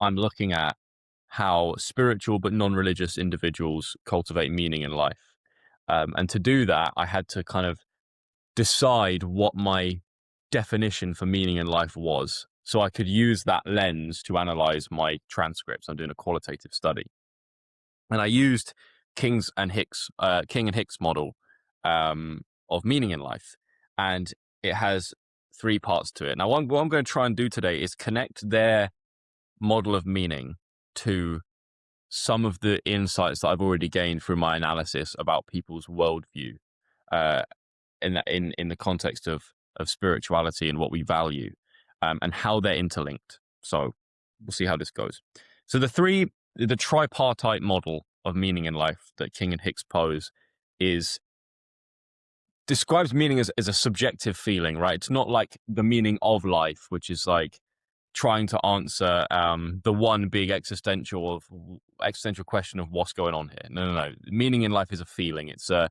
I'm looking at how spiritual but non-religious individuals cultivate meaning in life. And to do that, I had to kind of decide what my definition for meaning in life was, so I could use that lens to analyze my transcripts. I'm doing a qualitative study, and I used King and Hicks model of meaning in life, and it has three parts to it. Now, what I'm going to try and do today is connect their model of meaning to some of the insights that I've already gained through my analysis about people's worldview, uh, in the context of spirituality and what we value, and how they're interlinked. So we'll see how this goes. So the tripartite model of meaning in life that King and Hicks pose describes meaning as a subjective feeling, right? It's not like the meaning of life, which is like trying to answer the one big existential question of what's going on here. No. Meaning in life is a feeling. It's a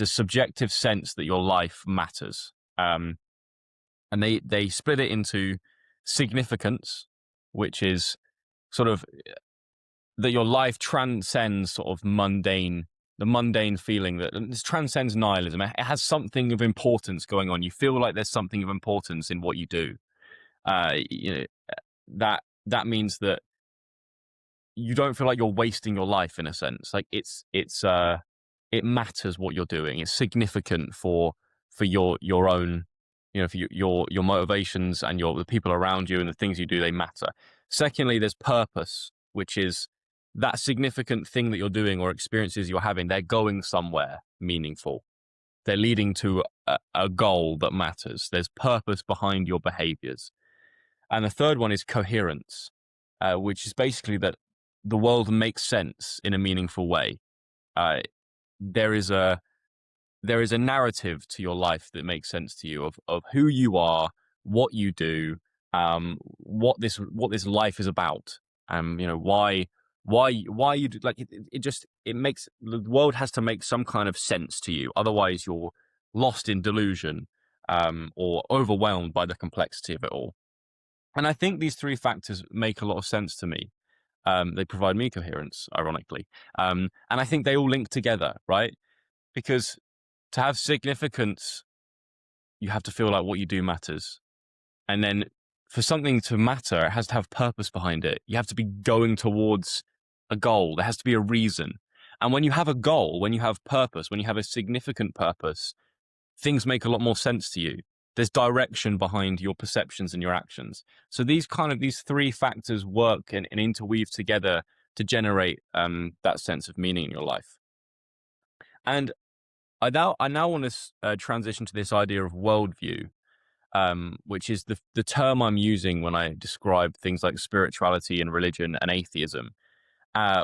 subjective sense that your life matters. And they split it into significance, which is sort of that your life transcends sort of the mundane feeling that this transcends nihilism. It has something of importance going on. You feel like there's something of importance in what you do. That means that you don't feel like you're wasting your life in a sense. Like it matters what you're doing. It's significant for your own, for your motivations and the people around you and the things you do. They matter. Secondly, there's purpose, which is that significant thing that you're doing or experiences you're having. They're going somewhere meaningful. They're leading to a goal that matters. There's purpose behind your behaviors. And the third one is coherence, which is basically that the world makes sense in a meaningful way. There is a narrative to your life that makes sense to you of who you are, what you do, what this life is about, why you do, like it makes the world has to make some kind of sense to you. Otherwise, you're lost in delusion, or overwhelmed by the complexity of it all. And I think these three factors make a lot of sense to me. They provide me coherence, ironically. And I think they all link together, right? Because to have significance, you have to feel like what you do matters. And then for something to matter, it has to have purpose behind it. You have to be going towards a goal. There has to be a reason. And when you have a goal, when you have purpose, when you have a significant purpose, things make a lot more sense to you. There's direction behind your perceptions and your actions. So these three factors work and interweave together to generate that sense of meaning in your life. And I now want to transition to this idea of worldview, which is the term I'm using when I describe things like spirituality and religion and atheism,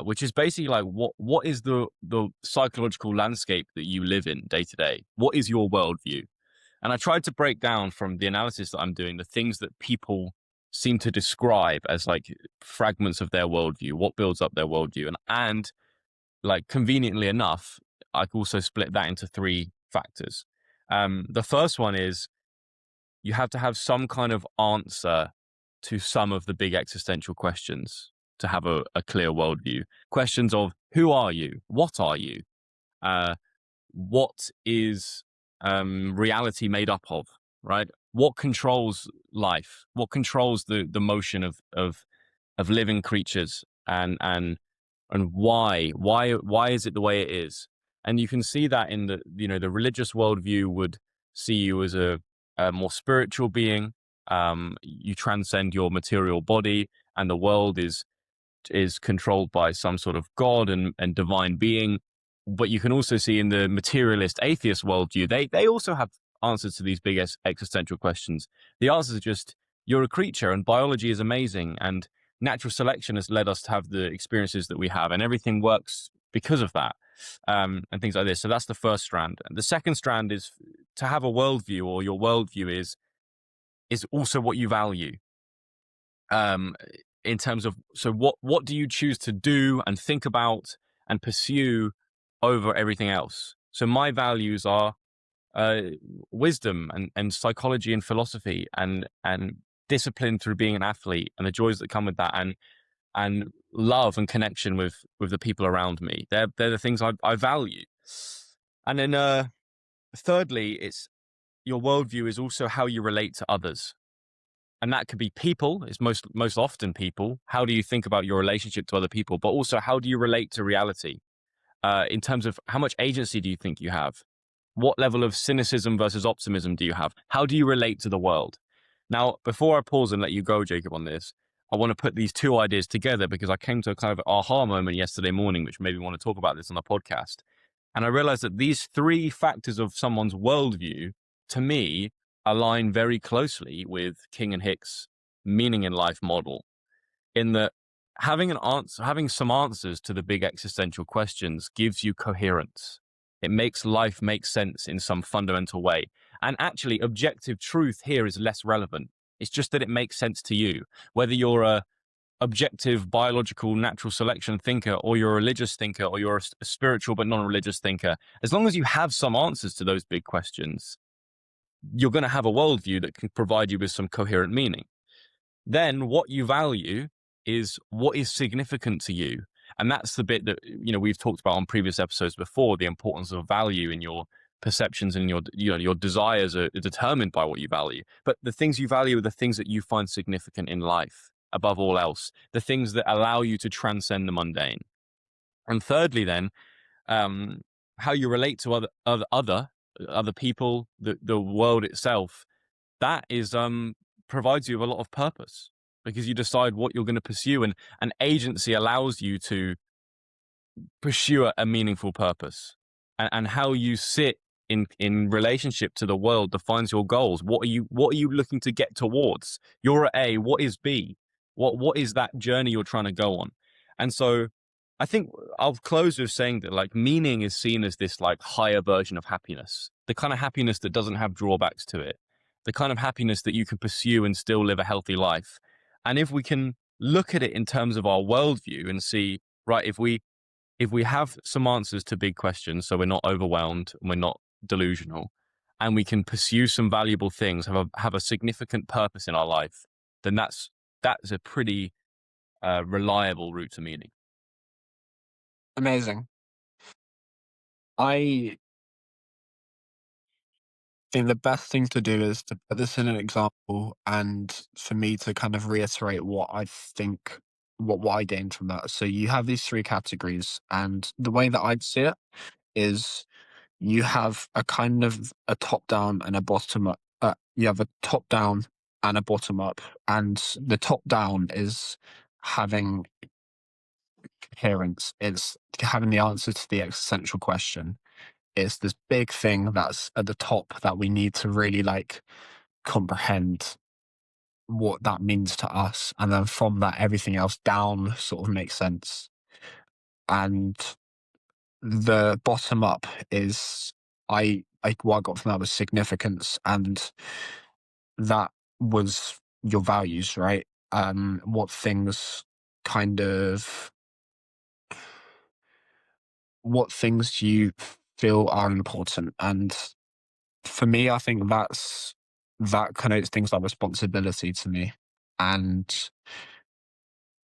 which is basically like what is the psychological landscape that you live in day to day? What is your worldview? And I tried to break down from the analysis that I'm doing the things that people seem to describe as like fragments of their worldview, what builds up their worldview. And like conveniently enough, I could also split that into three factors. The first one is you have to have some kind of answer to some of the big existential questions to have a clear worldview. Questions of who are you? What are you? What is reality made up of, right? What controls life? What controls the motion of living creatures, and why is it the way it is? And you can see that in the religious worldview would see you as a more spiritual being. You transcend your material body, and the world is controlled by some sort of God and divine being. But you can also see in the materialist atheist worldview, they also have answers to these big existential questions. The answers are just, you're a creature and biology is amazing and natural selection has led us to have the experiences that we have and everything works because of that, and things like this. So that's the first strand. And the second strand is to have a worldview, or your worldview is also what you value. In terms of, so what do you choose to do and think about and pursue over everything else? So my values are wisdom and psychology and philosophy and discipline through being an athlete and the joys that come with that, and and love and connection with the people around me. They're the things I value. And then thirdly, it's your worldview is also how you relate to others. And that could be people, it's most often people. How do you think about your relationship to other people? But also, how do you relate to reality? In terms of how much agency do you think you have? What level of cynicism versus optimism do you have? How do you relate to the world? Now, before I pause and let you go, Jacob, on this, I want to put these two ideas together because I came to a kind of aha moment yesterday morning, which made me want to talk about this on the podcast. And I realized that these three factors of someone's worldview, to me, align very closely with King and Hick's meaning in life model, in that having some answers to the big existential questions gives you coherence. It makes life make sense in some fundamental way. And actually, objective truth here is less relevant. It's just that it makes sense to you. Whether you're a objective biological natural selection thinker, or you're a religious thinker, or you're a spiritual but non-religious thinker, as long as you have some answers to those big questions, you're going to have a worldview that can provide you with some coherent meaning. Then what you value is what is significant to you. And that's the bit that, we've talked about on previous episodes before. The importance of value in your perceptions and your desires are determined by what you value. But the things you value are the things that you find significant in life above all else, the things that allow you to transcend the mundane. And thirdly, then, how you relate to other people, the world itself, that is provides you with a lot of purpose, because you decide what you're going to pursue, and agency allows you to pursue a meaningful purpose, and how you sit in relationship to the world defines your goals. What are you looking to get towards? You're at A, what is B? What is that journey you're trying to go on? And so I think I'll close with saying that, like, meaning is seen as this like higher version of happiness, the kind of happiness that doesn't have drawbacks to it, the kind of happiness that you can pursue and still live a healthy life. And if we can look at it in terms of our worldview and see, right, if we have some answers to big questions, so we're not overwhelmed and we're not delusional, and we can pursue some valuable things, have a significant purpose in our life, then that's a pretty reliable route to meaning. Amazing. I think the best thing to do is to put this in an example, and for me to kind of reiterate what I think, what I gained from that. So you have these three categories, and the way that I'd see it is you have a kind of a top down and a bottom up. You have a top down and a bottom up, and the top down is having coherence. It's having the answer to the existential question. It's this big thing that's at the top that we need to really comprehend what that means to us. And then from that, everything else down sort of makes sense. And the bottom up is, what I got from that was significance. And that was your values, right? What things you feel are important. And for me, I think that connotes things like responsibility to me. And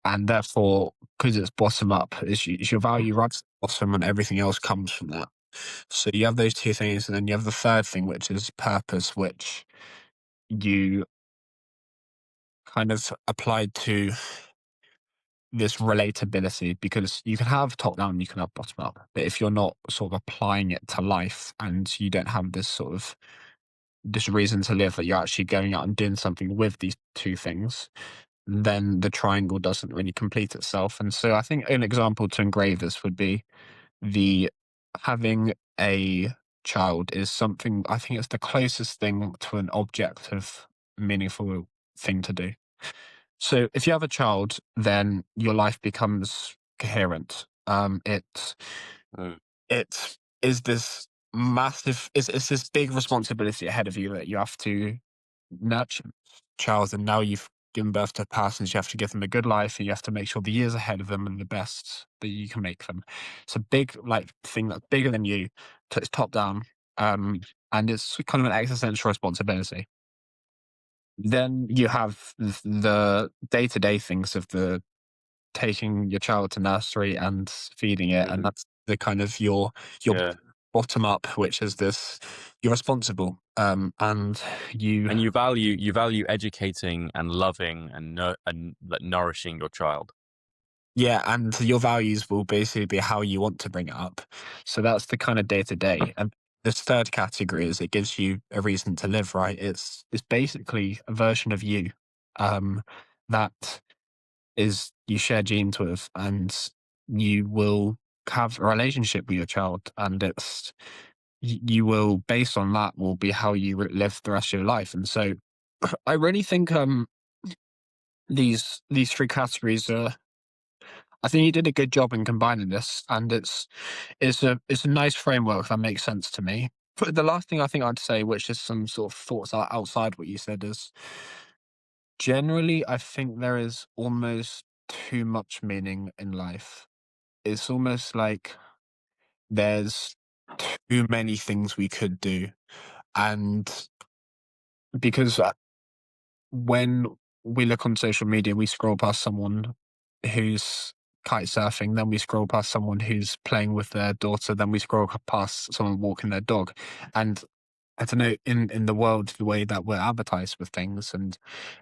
therefore, because it's bottom up, is your value right at the bottom, and everything else comes from that. So you have those two things, and then you have the third thing, which is purpose, which you kind of applied to this relatability, because you can have top down, you can have bottom up, but if you're not sort of applying it to life, and you don't have this reason to live, that you're actually going out and doing something with these two things, then the triangle doesn't really complete itself. And so I think an example to engrave this would be having a child is something, I think it's the closest thing to an objective, meaningful thing to do. So if you have a child, then your life becomes coherent. It is this massive, it's this big responsibility ahead of you that you have to nurture child, and now you've given birth to persons, you have to give them a good life, and you have to make sure the years ahead of them are the best that you can make them. It's a big thing that's bigger than you. It's top down, and it's kind of an existential responsibility. Then you have the day-to-day things of the taking your child to nursery and feeding it, and that's the kind of your Yeah. bottom up, which is this: you're responsible, and you And you value educating and loving and like, nourishing your child. yeah, and your values will basically be how you want to bring it up. So that's the kind of day to day. And this third category is it gives you a reason to live, right? It's basically a version of you, that is you share genes with, and you will have a relationship with your child, and you will, based on that, will be how you live the rest of your life. And so I really think these three categories are, I think you did a good job in combining this, and it's a nice framework that makes sense to me. But the last thing I think I'd say, which is some sort of thoughts outside what you said, is generally I think there is almost too much meaning in life. It's almost like there's too many things we could do, and because when we look on social media, we scroll past someone who's kite surfing, then we scroll past someone who's playing with their daughter, then we scroll past someone walking their dog. And I don't know, in the world, the way that we're advertised with things. And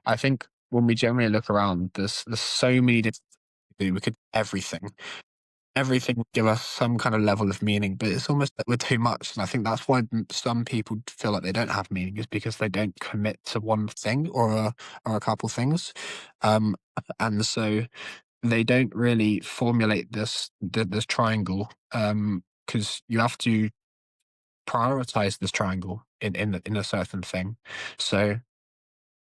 I think when we generally look around, there's so many different things we do. We could do everything. Everything would give us some kind of level of meaning, but it's almost that we're too much. And I think that's why some people feel like they don't have meaning, is because they don't commit to one thing or a couple things. Um, and so they don't really formulate this triangle, because you have to prioritize this triangle in a certain thing. So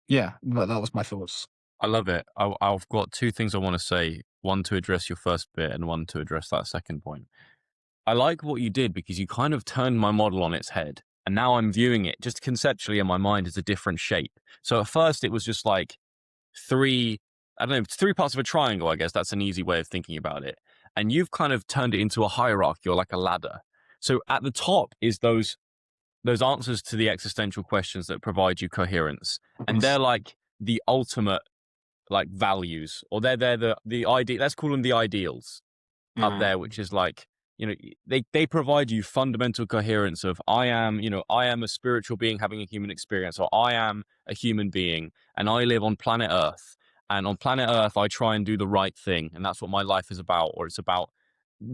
yeah, that was my thoughts. I love it. I've got two things I want to say. One to address your first bit, and one to address that second point. I like what you did because you kind of turned my model on its head. And now I'm viewing it just conceptually in my mind as a different shape. So at first it was just like three, I don't know, three parts of a triangle, I guess. That's an easy way of thinking about it. And you've kind of turned it into a hierarchy or like a ladder. So at the top is those answers to the existential questions that provide you coherence. And they're like the ultimate like values, or they're the idea, let's call them the ideals up Mm, there, which is like, you know, they provide you fundamental coherence of I am, you know, I am a spiritual being having a human experience, or I am a human being and I live on planet Earth, and on planet Earth I try and do the right thing, and that's what my life is about. Or it's about,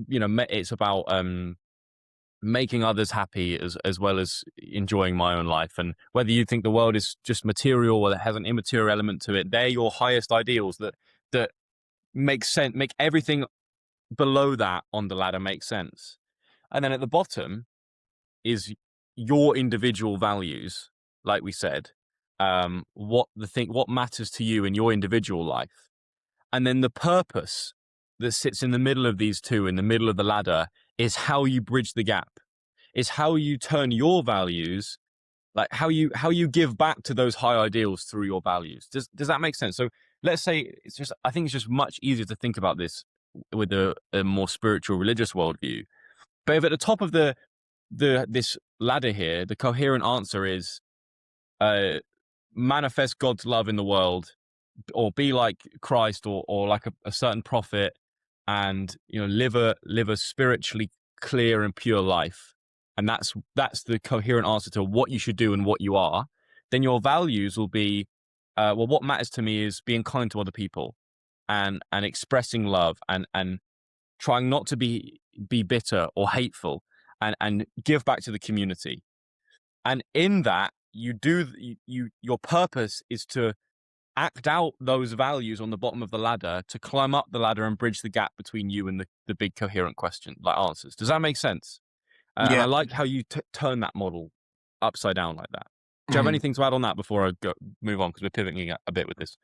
you know, it's about making others happy as well as enjoying my own life. And whether you think the world is just material or it has an immaterial element to it, they're your highest ideals that make sense, make everything below that on the ladder make sense. And then at the bottom is your individual values, like we said, what matters to you in your individual life. And then the purpose that sits in the middle of these two, in the middle of the ladder, is how you bridge the gap. Is how you turn your values, like how you give back to those high ideals through your values. Does that make sense? So let's say I think it's just much easier to think about this with a more spiritual, religious worldview. But if at the top of this ladder here, the coherent answer is uh, manifest God's love in the world, or be like Christ, or like a certain prophet, and you know, live a spiritually clear and pure life, and that's the coherent answer to what you should do and what you are. Then your values will be, well, what matters to me is being kind to other people, and expressing love, and trying not to be bitter or hateful, and give back to the community. And in that, your purpose is to act out those values on the bottom of the ladder, to climb up the ladder and bridge the gap between you and the big coherent question, like answers. Does that make sense? And I yeah. like how you turn that model upside down like that. Do you have Mhm. anything to add on that before I move on? Because we're pivoting a bit with this.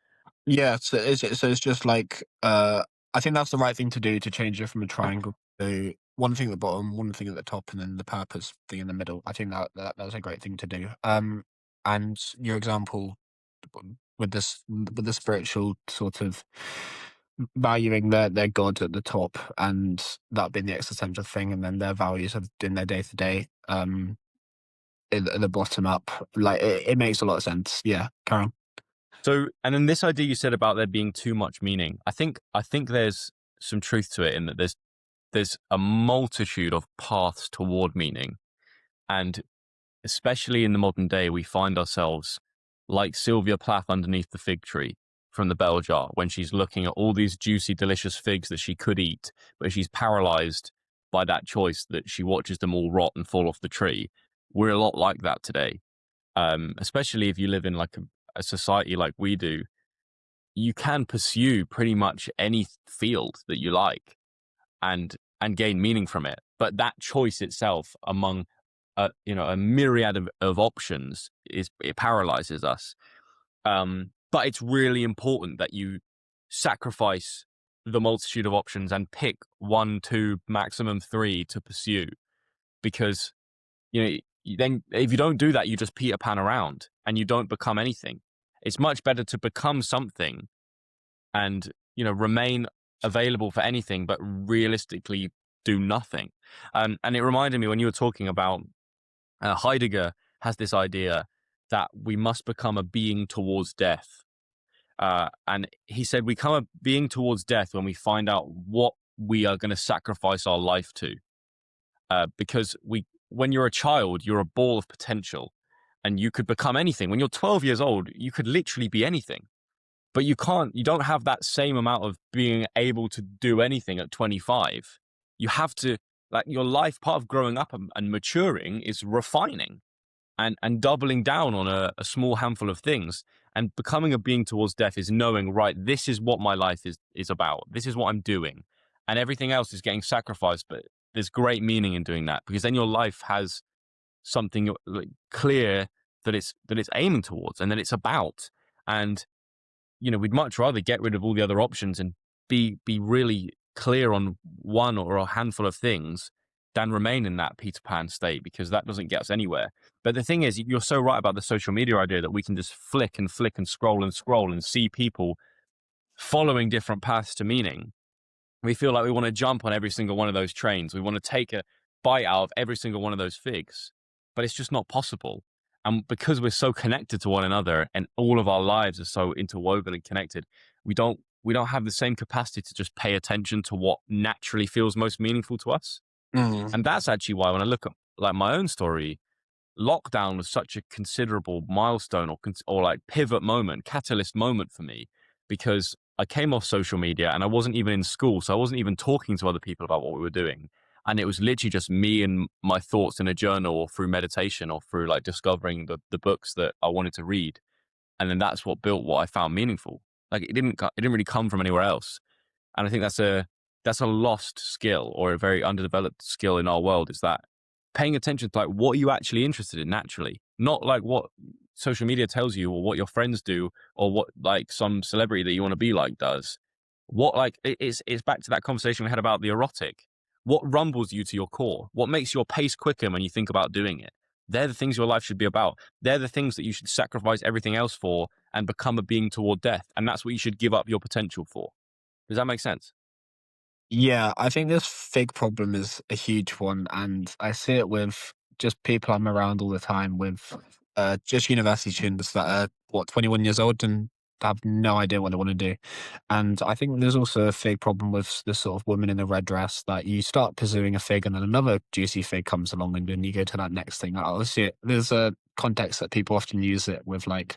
Yeah, so it's just like, I think that's the right thing to do, to change it from a triangle to one thing at the bottom, one thing at the top, and then the purpose thing in the middle. I think that's a great thing to do. And your example with the spiritual sort of valuing their God at the top, and that being the existential thing, and then their values of in their day to day, at the bottom up, like it makes a lot of sense. Yeah, Karen. So, and then this idea you said about there being too much meaning, I think there's some truth to it in that there's a multitude of paths toward meaning, and especially in the modern day, we find ourselves like Sylvia Plath underneath the fig tree from the bell jar when she's looking at all these juicy, delicious figs that she could eat, but she's paralyzed by that choice that she watches them all rot and fall off the tree. We're a lot like that today, especially if you live in like a society like we do. You can pursue pretty much any field that you like and gain meaning from it, but that choice itself among a myriad of options it paralyzes us. But it's really important that you sacrifice the multitude of options and pick one, two, maximum three to pursue, because then if you don't do that, you just Peter Pan around and you don't become anything. It's much better to become something and remain available for anything, but realistically do nothing. And it reminded me when you were talking about Heidegger has this idea that we must become a being towards death. And he said we become a being towards death when we find out what we are going to sacrifice our life to. Because when you're a child, you're a ball of potential and you could become anything. When you're 12 years old, you could literally be anything. But you don't have that same amount of being able to do anything at 25. You have to, like, your life, part of growing up and maturing is refining and doubling down on a small handful of things. And becoming a being towards death is knowing, right, this is what my life is about. This is what I'm doing. And everything else is getting sacrificed. But there's great meaning in doing that, because then your life has something clear that it's aiming towards and that it's about. And we'd much rather get rid of all the other options and be really clear on one or a handful of things than remain in that Peter Pan state, because that doesn't get us anywhere. But the thing is, you're so right about the social media idea that we can just flick and scroll and see people following different paths to meaning. We feel like we want to jump on every single one of those trains. We want to take a bite out of every single one of those figs, but it's just not possible. And because we're so connected to one another and all of our lives are so interwoven and connected, we don't have the same capacity to just pay attention to what naturally feels most meaningful to us. And that's actually why when I look at like my own story, lockdown was such a considerable milestone or like pivot moment, catalyst moment for me, because I came off social media and I wasn't even in school. So I wasn't even talking to other people about what we were doing. And it was literally just me and my thoughts in a journal or through meditation or through like discovering the books that I wanted to read. And then that's what built what I found meaningful. Like it didn't really come from anywhere else. And I think that's a lost skill, or a very underdeveloped skill in our world, is that paying attention to like what are you actually interested in naturally, not like what social media tells you or what your friends do or what like some celebrity that you want to be like does. What like it's back to that conversation we had about the erotic. What rumbles you to your core? What makes your pace quicker when you think about doing it? They're the things your life should be about. They're the things that you should sacrifice everything else for and become a being toward death. And that's what you should give up your potential for. Does that make sense? Yeah, I think this fig problem is a huge one, and I see it with just people I'm around all the time with just university students that are 21 years old and have no idea what they want to do. And I think there's also a fig problem with the sort of woman in the red dress, that you start pursuing a fig and then another juicy fig comes along and then you go to that next thing. Obviously, there's a context that people often use it with, like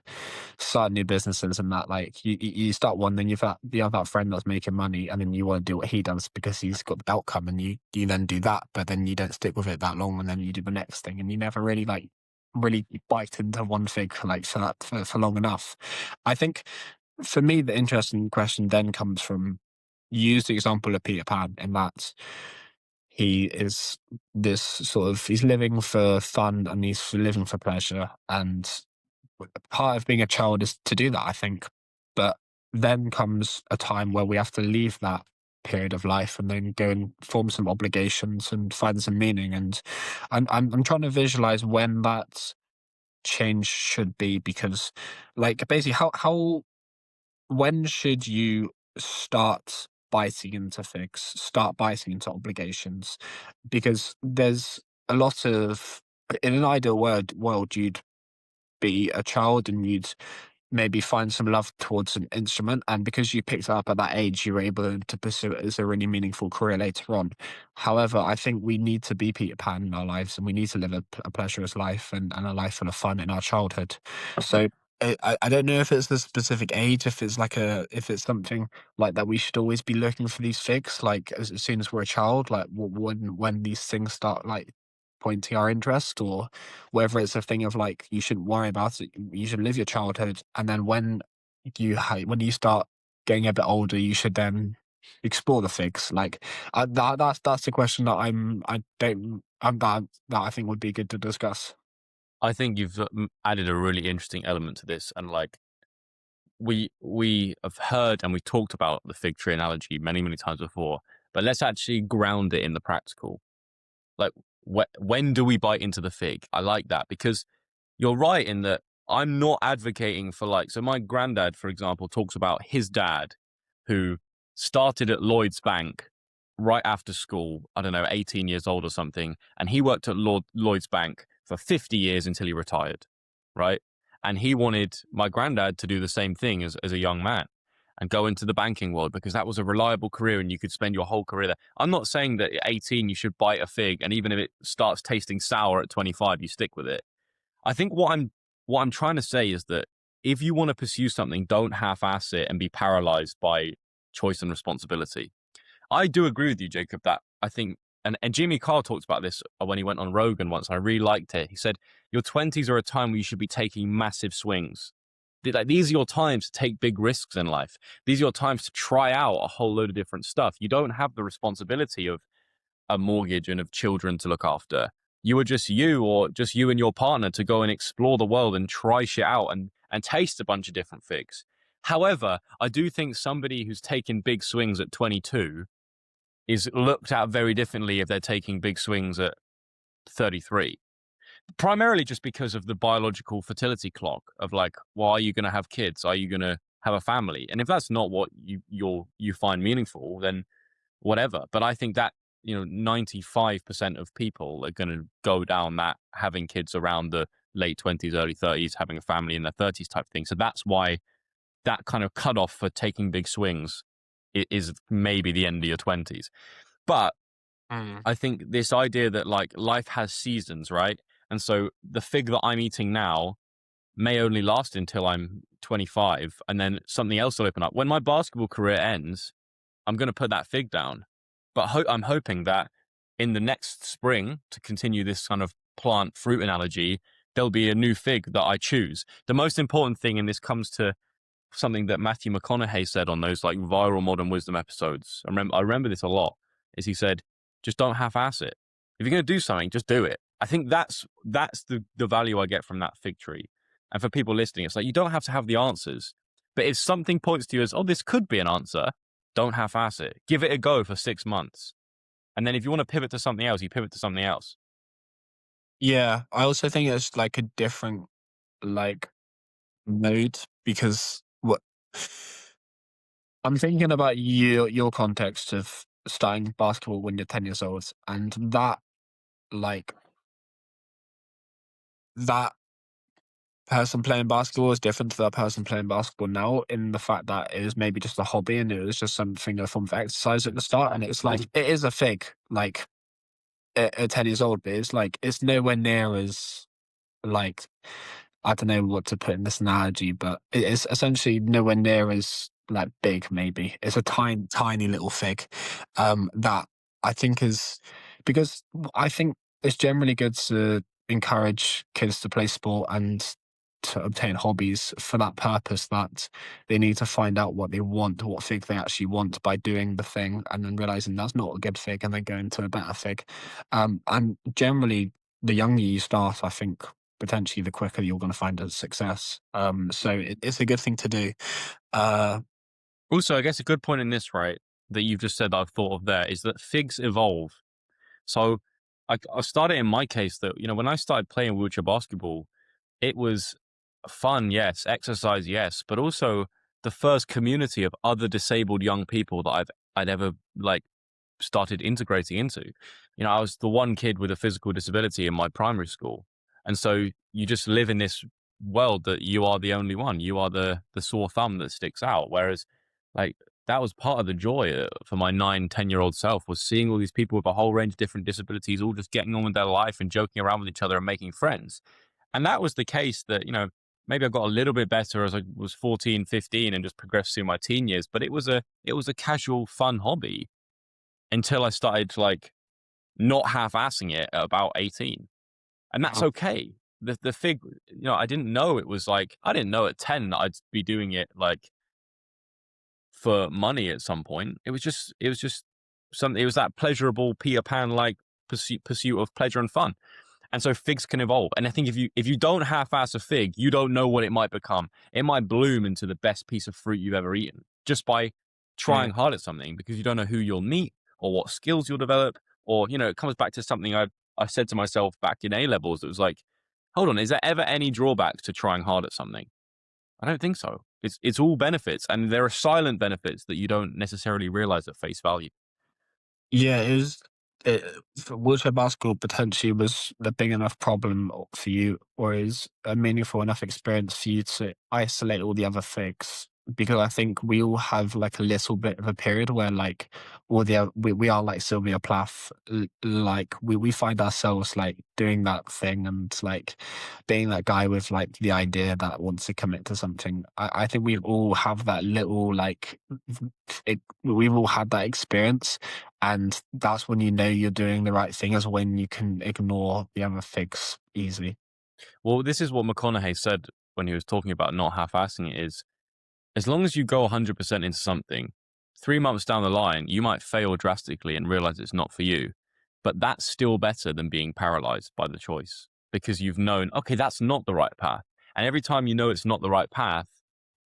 starting new businesses and that. Like you start one, then you have that friend that's making money, and then you want to do what he does because he's got the outcome, and you then do that, but then you don't stick with it that long, and then you do the next thing, and you never really really bite into one fig for long enough. I think for me the interesting question then comes from, you used the example of Peter Pan, in that he is this sort of, he's living for fun and he's living for pleasure, and part of being a child is to do that, I think. But then comes a time where we have to leave that period of life and then go and form some obligations and find some meaning. And I'm trying to visualize when that change should be, because like basically how when should you start biting into figs, start biting into obligations? Because there's a lot of, in an ideal world you'd be a child and you'd maybe find some love towards an instrument, and because you picked it up at that age, you were able to pursue it as a really meaningful career later on. However, I think we need to be Peter Pan in our lives, and we need to live a pleasurous life and a life full of fun in our childhood. So I don't know if it's the specific age, if it's if it's something like that we should always be looking for these figs, like as soon as we're a child, like when these things start like pointing our interest, or whether it's a thing of like you shouldn't worry about it, you should live your childhood, and then when when you start getting a bit older, you should then explore the figs. Like that's the question that I don't that I think would be good to discuss. I think you've added a really interesting element to this, and like we have heard and we talked about the fig tree analogy many times before, but let's actually ground it in the practical. Like, when do we bite into the fig? I like that, because you're right in that I'm not advocating for, like, so my granddad, for example, talks about his dad who started at Lloyd's Bank right after school, I don't know, 18 years old or something, and he worked at Lloyd's Bank for 50 years until he retired, right? And he wanted my granddad to do the same thing as a young man and go into the banking world, because that was a reliable career and you could spend your whole career there. I'm not saying that at 18 you should bite a fig, and even if it starts tasting sour at 25, you stick with it. I think what I'm trying to say is that if you want to pursue something, don't half-ass it and be paralyzed by choice and responsibility. I do agree with you, Jacob, that I think, and Jimmy Carr talked about this when he went on Rogan once, and I really liked it. He said, your 20s are a time where you should be taking massive swings. Like, these are your times to take big risks in life. These are your times to try out a whole load of different stuff. You don't have the responsibility of a mortgage and of children to look after. You are just you, or just you and your partner, to go and explore the world and try shit out and taste a bunch of different figs. However, I do think somebody who's taken big swings at 22 is looked at very differently if they're taking big swings at 33. Primarily just because of the biological fertility clock of, like, well, are you going to have kids? Are you going to have a family? And if that's not what you find meaningful, then whatever. But I think that, 95% of people are going to go down that having kids around the late 20s, early 30s, having a family in their 30s type thing. So that's why that kind of cutoff for taking big swings is maybe the end of your 20s. But I think this idea that, like, life has seasons, right? And so the fig that I'm eating now may only last until I'm 25, and then something else will open up. When my basketball career ends, I'm going to put that fig down. But I'm hoping that in the next spring, to continue this kind of plant fruit analogy, there'll be a new fig that I choose. The most important thing, and this comes to something that Matthew McConaughey said on those, like, viral Modern Wisdom episodes. I remember this a lot, is he said, just don't half-ass it. If you're going to do something, just do it. I think that's the value I get from that fig tree. And for people listening, it's like, you don't have to have the answers. But if something points to you as, oh, this could be an answer, don't half-ass it. Give it a go for 6 months. And then if you want to pivot to something else, you pivot to something else. Yeah, I also think it's like a different like mode, because what I'm thinking about your context of starting basketball when you're 10 years old, and like that person playing basketball is different to that person playing basketball now, in the fact that it was maybe just a hobby and it was just something, a form of exercise at the start, and it's like it is a fig, like at 10 years old, but it's like it's nowhere near as like, I don't know what to put in this analogy, but it is essentially nowhere near as like big. Maybe it's a tiny little fig, that I think is, because I think it's generally good to encourage kids to play sport and to obtain hobbies for that purpose, that they need to find out what they want, what fig they actually want, by doing the thing and then realizing that's not a good fig and then going to a better fig. And generally, the younger you start, I think potentially the quicker you're going to find a success. So it's a good thing to do. Also, I guess a good point in this, right, that you've just said that I've thought of there, is that figs evolve. So I started in my case that, when I started playing wheelchair basketball, it was fun, yes, exercise, yes, but also the first community of other disabled young people that I'd ever, like, started integrating into. I was the one kid with a physical disability in my primary school. And so you just live in this world that you are the only one. You are the sore thumb that sticks out. Whereas, like, that was part of the joy for my 9, 10-year-old self, was seeing all these people with a whole range of different disabilities, all just getting on with their life and joking around with each other and making friends. And that was the case that, maybe I got a little bit better as I was 14, 15 and just progressed through my teen years. But it was a casual, fun hobby until I started, like, not half-assing it at about 18. And that's Uh, okay. The fig, I didn't know it was like, I didn't know at 10 that I'd be doing it, like, for money at some point. It was just something. It was that pleasurable Peter Pan like pursuit of pleasure and fun. And so figs can evolve. And I think if you don't half-ass a fig, you don't know what it might become. It might bloom into the best piece of fruit you've ever eaten just by yeah. trying hard at something, because you don't know who you'll meet or what skills you'll develop. Or, it comes back to something I said to myself back in A levels. It was like, hold on, is there ever any drawbacks to trying hard at something? I don't think so. It's all benefits, and there are silent benefits that you don't necessarily realize at face value. Yeah, it was. Wheelchair basketball potentially was the big enough problem for you, or is a meaningful enough experience for you to isolate all the other things? Because I think we all have like a little bit of a period where like we are like Sylvia Plath, like we find ourselves like doing that thing and like being that guy with like the idea that wants to commit to something. I think we all have that little like we've all had that experience, and that's when you know you're doing the right thing, is when you can ignore the other things easily. Well, this is what McConaughey said when he was talking about not half-assing it, is as long as you go 100% into something, 3 months down the line, you might fail drastically and realize it's not for you. But that's still better than being paralyzed by the choice, because you've known, okay, that's not the right path. And every time you know it's not the right path,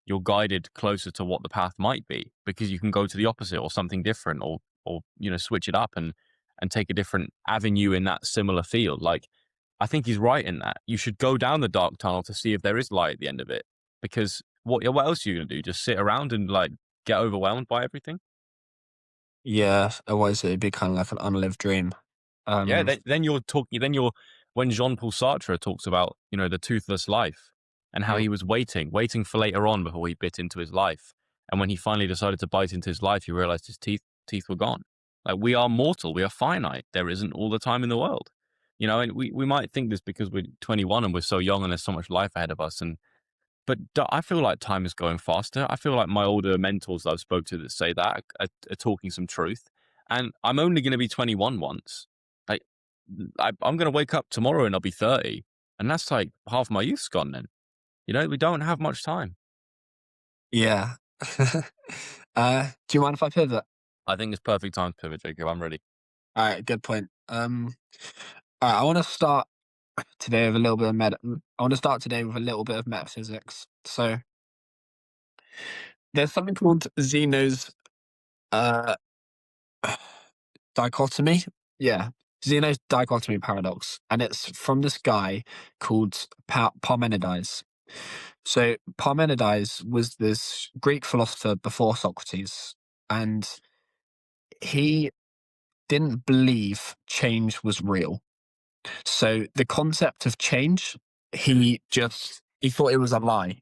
you're guided closer to what the path might be, because you can go to the opposite or something different, or switch it up and take a different avenue in that similar field. Like, I think he's right in that. You should go down the dark tunnel to see if there is light at the end of it, because what else are you going to do? Just sit around and, like, get overwhelmed by everything? Yeah, otherwise it'd be kind of like an unlived dream. Yeah, Um, then you're talking. Then you're when Jean-Paul Sartre talks about, the toothless life, and how mm, he was waiting for later on before he bit into his life, and when he finally decided to bite into his life, he realized his teeth were gone. Like, we are mortal, we are finite. There isn't all the time in the world, and we might think this because we're 21 and we're so young and there's so much life ahead of us, but I feel like time is going faster. I feel like my older mentors that I've spoke to that say that are talking some truth. And I'm only going to be 21 once. Like, I'm going to wake up tomorrow and I'll be 30. And that's like half my youth's gone then. We don't have much time. yeah. Do you mind if I pivot? I think it's perfect time to pivot, Jacob. I'm ready. All right, good point. All right, I want to start today with a little bit of I want to start today with a little bit of metaphysics. So there's something called Zeno's uh dichotomy. Yeah, Zeno's dichotomy paradox, and it's from this guy called Parmenides. So Parmenides was this Greek philosopher before Socrates, and he didn't believe change was real. So the concept of change, he thought it was a lie.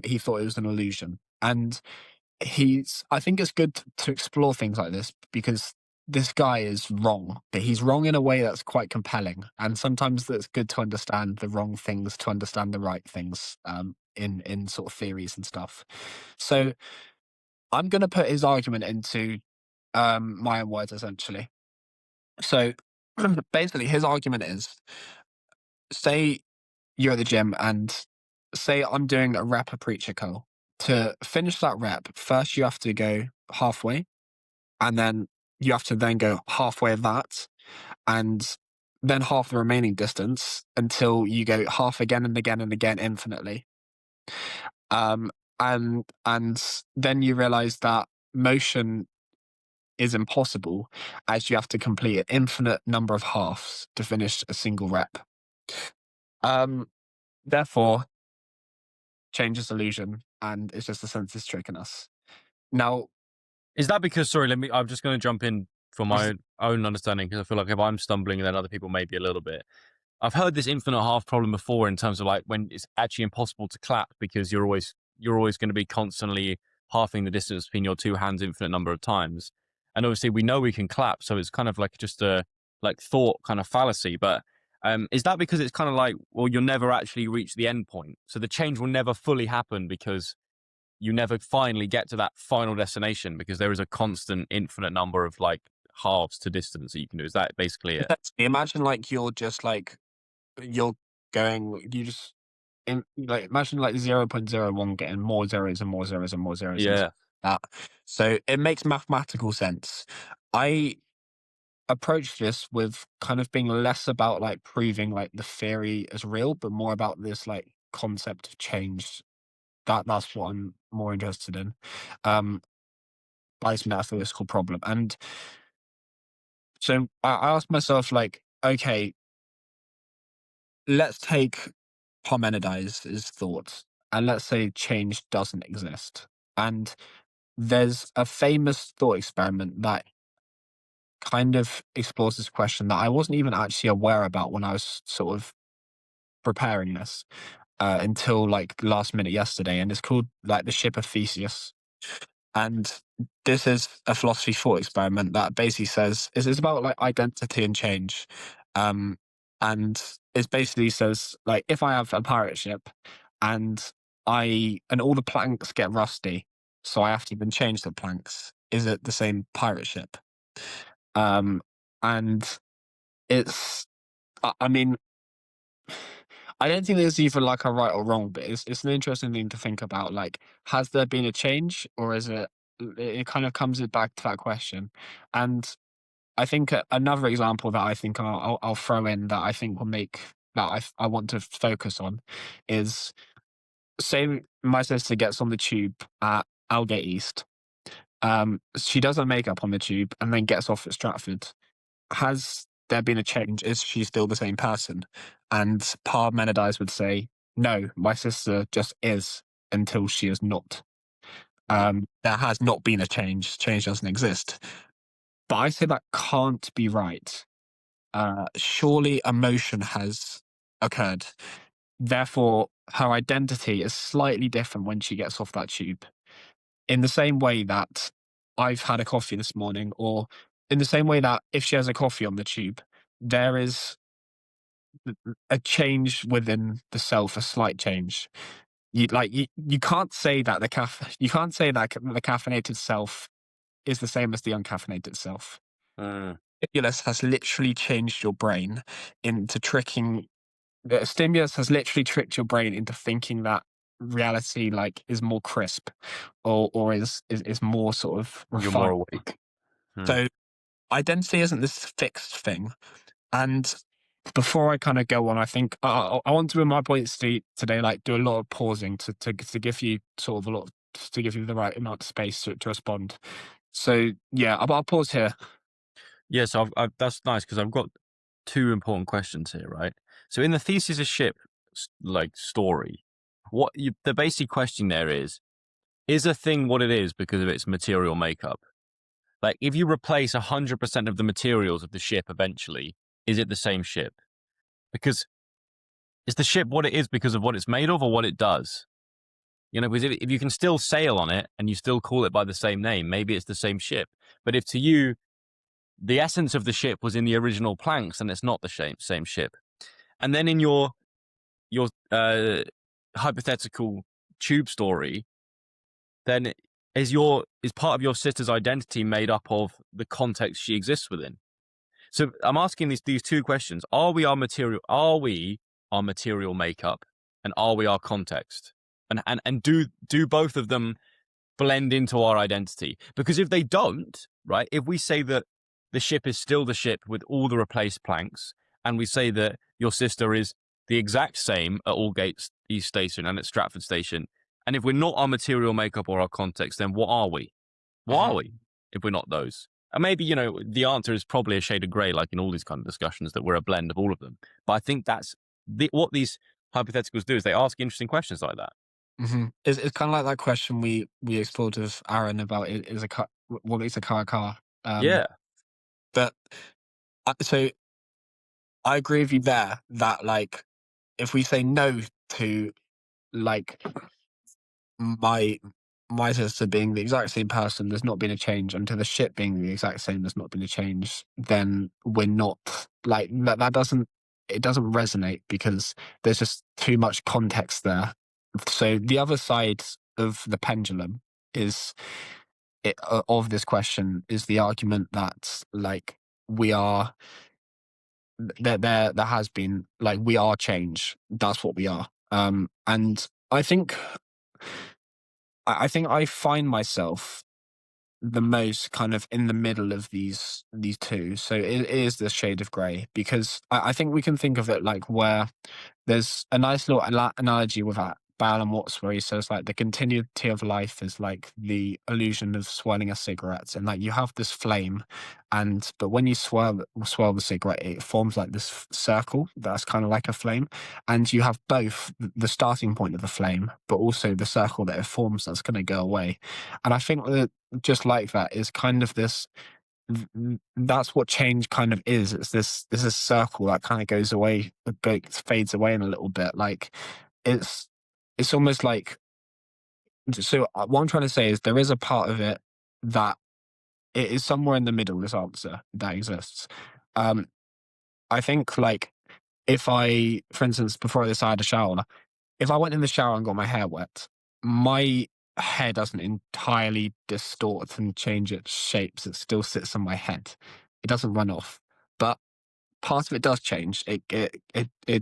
He thought it was an illusion, and I think it's good to explore things like this, because this guy is wrong, but he's wrong in a way that's quite compelling. And sometimes it's good to understand the wrong things to understand the right things, in sort of theories and stuff. So I'm going to put his argument into my own words, essentially. So basically, his argument is: say you're at the gym and say I'm doing a rep a preacher curl. To finish that rep, first you have to go halfway, and then you have to then go halfway of that, and then half the remaining distance until you go half again and again and again infinitely. Um, and then you realize that motion is impossible, as you have to complete an infinite number of halves to finish a single rep. Um, Therefore, change is illusion, and it's just the senses tricking us. Now, Is that because, sorry, I'm just going to jump in for my own understanding, because I feel like if I'm stumbling, then other people may be a little bit. I've heard this infinite half problem before in terms of like when it's actually impossible to clap because you're always going to be constantly halving the distance between your two hands infinite number of times. And obviously we know we can clap, so it's kind of like just a like thought kind of fallacy. But is that because it's kind of like, well, you'll never actually reach the end point, so the change will never fully happen because you never finally get to that final destination because there is a constant infinite number of like halves to distance that you can do. Is that basically it? Imagine like you're just like you're going, you just like imagine like 0.01 getting more zeros and more zeros and more zeros and Yeah. that. So it makes mathematical sense. I approach this with kind of being less about like proving like the theory is real, but more about this like concept of change. That's what I'm more interested in. By this metaphysical problem. And so I asked myself, like, okay, let's take Parmenides' thoughts and let's say change doesn't exist. And there's a famous thought experiment that kind of explores this question that I wasn't even actually aware about when I was sort of preparing this until like last minute yesterday. And it's called like the Ship of Theseus. And this is a philosophy thought experiment that basically says it's about like identity and change. Um, and it basically says like if I have a pirate ship and all the planks get rusty, so I have to even change the planks, is it the same pirate ship? And it's I mean, I don't think there's either like a right or wrong, but it's an interesting thing to think about. Like, has there been a change, or is it? It kind of comes back to that question. And I think another example that I think I'll throw in that I think will make that I want to focus on is say my sister gets on the tube at Aldgate East. She does her makeup on the tube and then gets off at Stratford. Has there been a change? Is she still the same person? And Parmenides would say, no, my sister just is until she is not. There has not been a change. Change doesn't exist. But I say that can't be right. Surely emotion has occurred. Therefore, her identity is slightly different when she gets off that tube. In the same way that I've had a coffee this morning, or in the same way that if she has a coffee on the tube, there is a change within the self, a slight change. You can't say that you can't say that the caffeinated self is the same as the uncaffeinated self. Mm. Stimulus has literally changed your brain into tricking. The stimulus has literally tricked your brain into thinking that reality like is more crisp, or is more sort of You're more refined. awake. So identity isn't this fixed thing. And before I kind of go on, I think I want to, in my points today, like do a lot of pausing to give you sort of a lot, to give you the right amount of space to respond. So yeah, I'll pause here. Yeah, so that's nice because I've got two important questions here, right? So in the Theseus of Ship like story, the basic question there is a thing what it is because of its material makeup? Like if you replace 100% of the materials of the ship eventually, is it the same ship? Because is the ship what it is because of what it's made of or what it does? You know, because if you can still sail on it and you still call it by the same name, maybe it's the same ship. But if to you the essence of the ship was in the original planks, then it's not the same ship. And then in your hypothetical tube story, then is part of your sister's identity made up of the context she exists within? So I'm asking these two questions: Are we our material? Are we our material makeup, and are we our context? And do both of them blend into our identity? Because if they don't, right? If we say that the ship is still the ship with all the replaced planks, and we say that your sister is the exact same at Aldgate East Station and at Stratford Station, and if we're not our material makeup or our context, then what are we? What are we if we're not those? And maybe, the answer is probably a shade of grey, like in all these kind of discussions, that we're a blend of all of them. But I think that's what these hypotheticals do is they ask interesting questions like that. It's kind of like that question we explored with Aaron about is a car, what is a car? Yeah. But so I agree with you there that, like, if we say no to, like, my my sister being the exact same person, there's not been a change, and to the ship being the exact same, there's not been a change, then we're not, like, that doesn't, it doesn't resonate because there's just too much context there. So the other side of the pendulum is of this question is the argument that, like, we are there has been, like, we are change. That's what we are. And I think I find myself the most kind of in the middle of these two. So it is this shade of grey because I think we can think of it like where there's a nice little analogy with that Bal Watts where he says, like, the continuity of life is like the illusion of swirling a cigarette, and, like, you have this flame, but when you swirl the cigarette, it forms like this circle that's kind of like a flame, and you have both the starting point of the flame, but also the circle that it forms that's going to go away. And I think that just like that is kind of this that's what change kind of is. It's this circle that kind of goes away, fades away in a little bit. Like, it's it's almost like, so what I'm trying to say is there is a part of it that it is somewhere in the middle. This answer that exists. Um, I think, like, if I, for instance, before I decide to shower, if I went in the shower and got my hair wet, my hair doesn't entirely distort and change its shapes. It still sits on my head. It doesn't run off. But part of it does change. It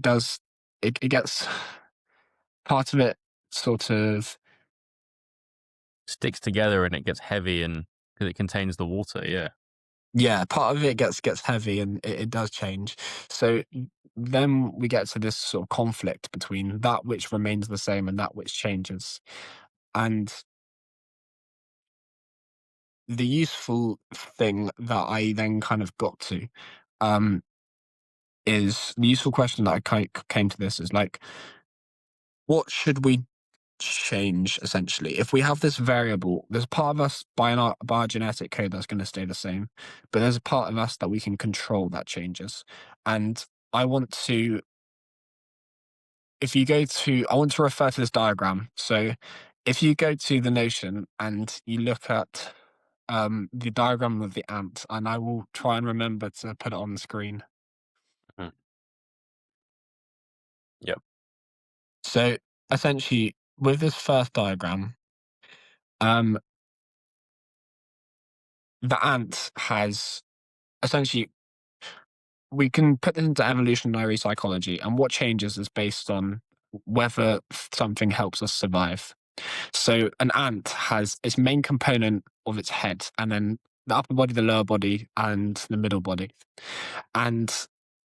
does, it gets, part of it sort of, Sticks together and it gets heavy, and because it contains the water. Yeah. yeah, part of it gets heavy, and it does change. So then we get to this sort of conflict between that which remains the same and that which changes. And the useful thing that I then kind of got to, um, is the useful question that I came to this is, like, what should we change essentially? If we have this variable, there's part of us by our genetic code that's going to stay the same, but there's a part of us that we can control that changes. And I want to, I want to refer to this diagram. So if you go to the Notion and you look at the diagram of the ant, and I will try and remember to put it on the screen. Mhm. Yep. So essentially, with this first diagram, um, the ant has essentially, we can put this into evolutionary psychology, and what changes is based on whether something helps us survive. So an ant has its main component of its head, and then the upper body, the lower body, and the middle body. And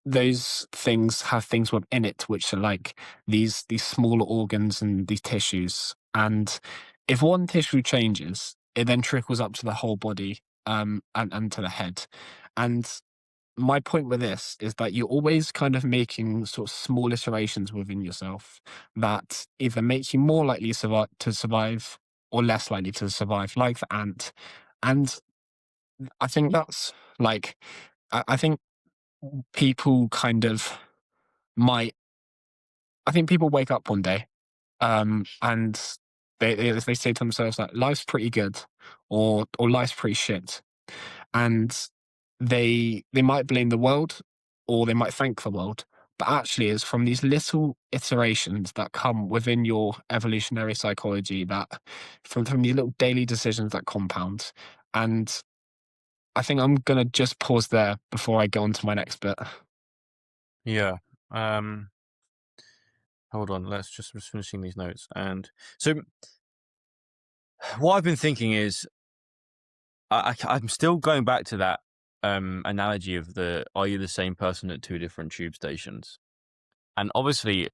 those things have things within it which are like these smaller organs and these tissues. And if one tissue changes, it then trickles up to the whole body, and to the head. And my point with this is that you're always kind of making sort of small iterations within yourself that either make you more likely to survive or less likely to survive, like the ant. And I think that's, like, I think people kind of might, I think people wake up one day, and they say to themselves that life's pretty good, or life's pretty shit, and they might blame the world, or they might thank the world, but actually it's from these little iterations that come within your evolutionary psychology, that from these little daily decisions that compound. And I think I'm gonna just pause there before I go on to my next bit. Yeah. Hold on. Let's just finishing these notes. And so, what I've been thinking is, I'm still going back to that analogy of are you the same person at two different tube stations? And obviously,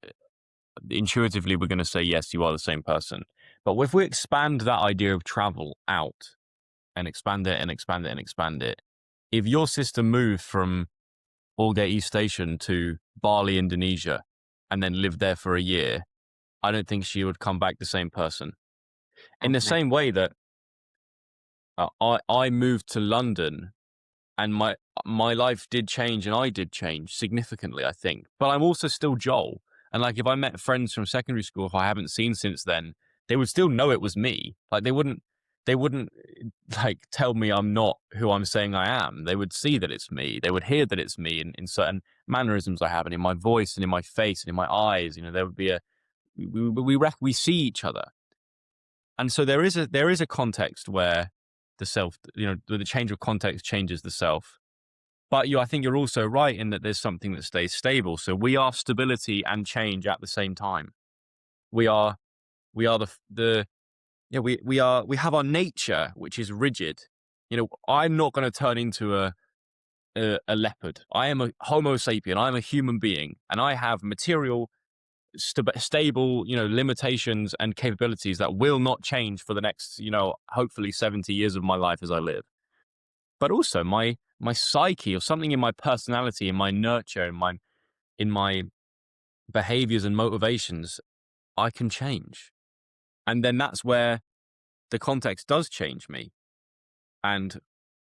intuitively, we're going to say yes, you are the same person. But if we expand that idea of travel out and expand it and expand it and expand it, if your sister moved from Aldgate East Station to Bali, Indonesia, and then lived there for a year, I don't think she would come back the same person. In the same way that I moved to London and my life did change, and I did change significantly, I think. But I'm also still Joel, and like if I met friends from secondary school who I haven't seen since then, they would still know it was me. Like they wouldn't like tell me I'm not who I'm saying I am. They would see that it's me. They would hear that it's me in certain mannerisms I have, and in my voice, and in my face, and in my eyes. You know, there would be a we see each other, and so there is a context where the self, the change of context changes the self. But I think you're also right in that there's something that stays stable. So we are stability and change at the same time. We are the yeah we have our nature, which is rigid. I'm not going to turn into a leopard. I am a Homo sapien. I'm a human being, and I have material stable, limitations and capabilities that will not change for the next, hopefully 70 years of my life as I live. But also my psyche, or something in my personality, in my nurture, in my behaviors and motivations, I can change. And then that's where the context does change me. And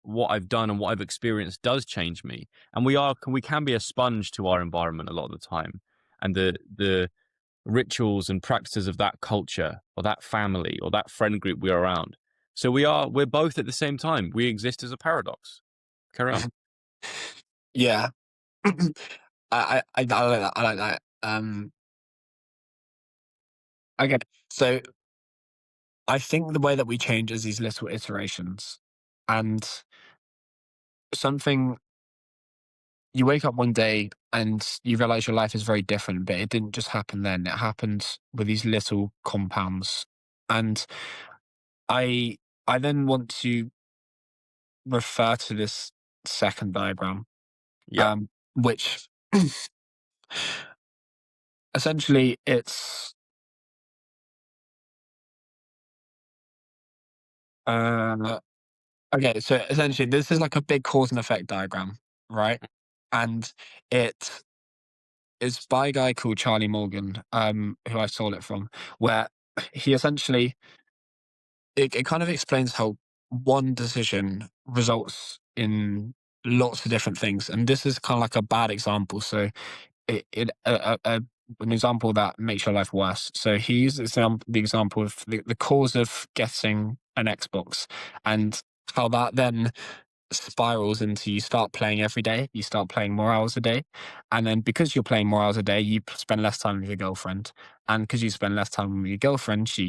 what I've done and what I've experienced does change me. And we can be a sponge to our environment a lot of the time. And the rituals and practices of that culture or that family or that friend group we're around. So we're both at the same time. We exist as a paradox. Carry on. Yeah. I like that. I like that. Okay. So I think the way that we change is these little iterations. And something you wake up one day and you realize your life is very different, but it didn't just happen then. It happened with these little compounds. And I I then want to refer to this second diagram, Yep. which essentially it's okay, so essentially this is like a big cause and effect diagram, right? And it is by a guy called Charlie Morgan, who I stole it from, where he essentially it kind of explains how one decision results in lots of different things. And this is kind of like a bad example. So an example that makes your life worse. So he uses the example of the cause of getting an Xbox, and how that then spirals into you start playing every day, you start playing more hours a day. And then because you're playing more hours a day, you spend less time with your girlfriend. And because you spend less time with your girlfriend, she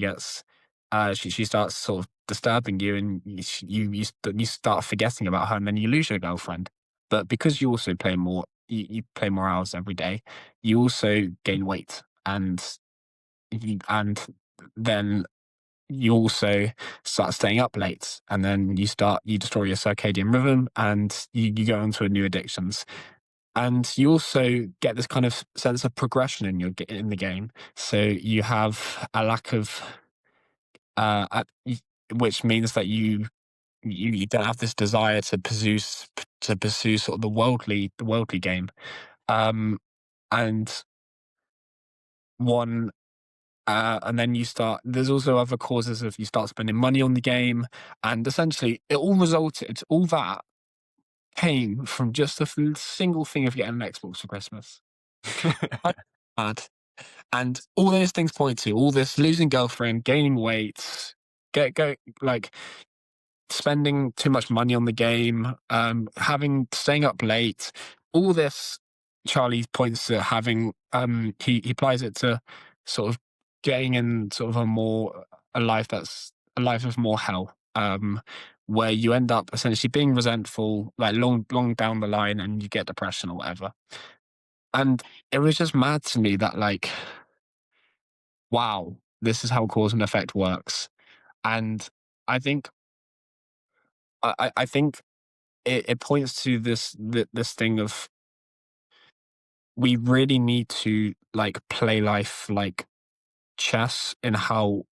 starts sort of disturbing you, and you start forgetting about her, and then you lose your girlfriend. But because you also play more, you play more hours every day, you also gain weight, and then you also start staying up late, and then you destroy your circadian rhythm, and you go into new addictions. And you also get this kind of sense of progression in the game. So you have a lack of which means that you don't have this desire to pursue sort of the worldly game. Um, and one and then there's also other causes of you start spending money on the game, and essentially all that came from just a single thing of getting an Xbox for Christmas. I- Bad. And all those things point to all this: losing girlfriend, gaining weight, get go like spending too much money on the game, staying up late. All this, Charlie points to having. He applies it to sort of getting in sort of a life that's a life of more hell, where you end up essentially being resentful, like long down the line, and you get depression or whatever. And it was just mad to me that, like, wow, this is how cause and effect works. And I think I think it points to this thing of, we really need to like play life like chess, in how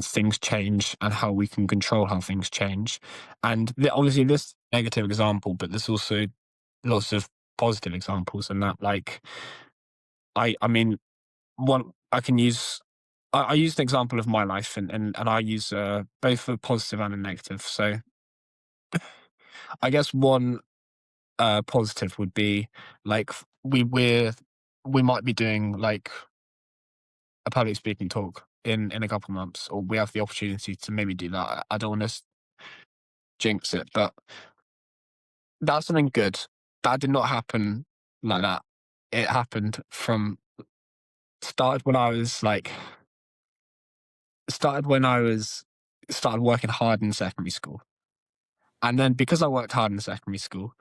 things change and how we can control how things change. And obviously this negative example, but there's also lots of positive examples, and that, like, I mean, one I can use. I use an example of my life, and I use both a positive and a negative. So I guess one positive would be like we might be doing like a public speaking talk in a couple of months, or we have the opportunity to maybe do that. I don't want to jinx it, but that's something good. That did not happen like that. It happened from started when I was like started when I was started working hard in secondary school. And then because I worked hard in secondary school,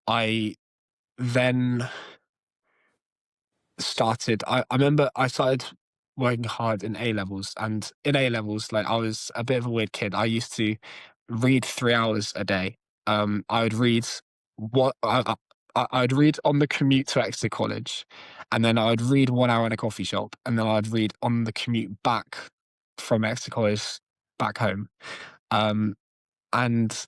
I then I remember I started working hard in A levels, and in A levels, like I was a bit of a weird kid. I used to read 3 hours a day. I would read what I'd read on the commute to Exeter College, and then I would read 1 hour in a coffee shop, and then I'd read on the commute back from Exeter College back home. Um, and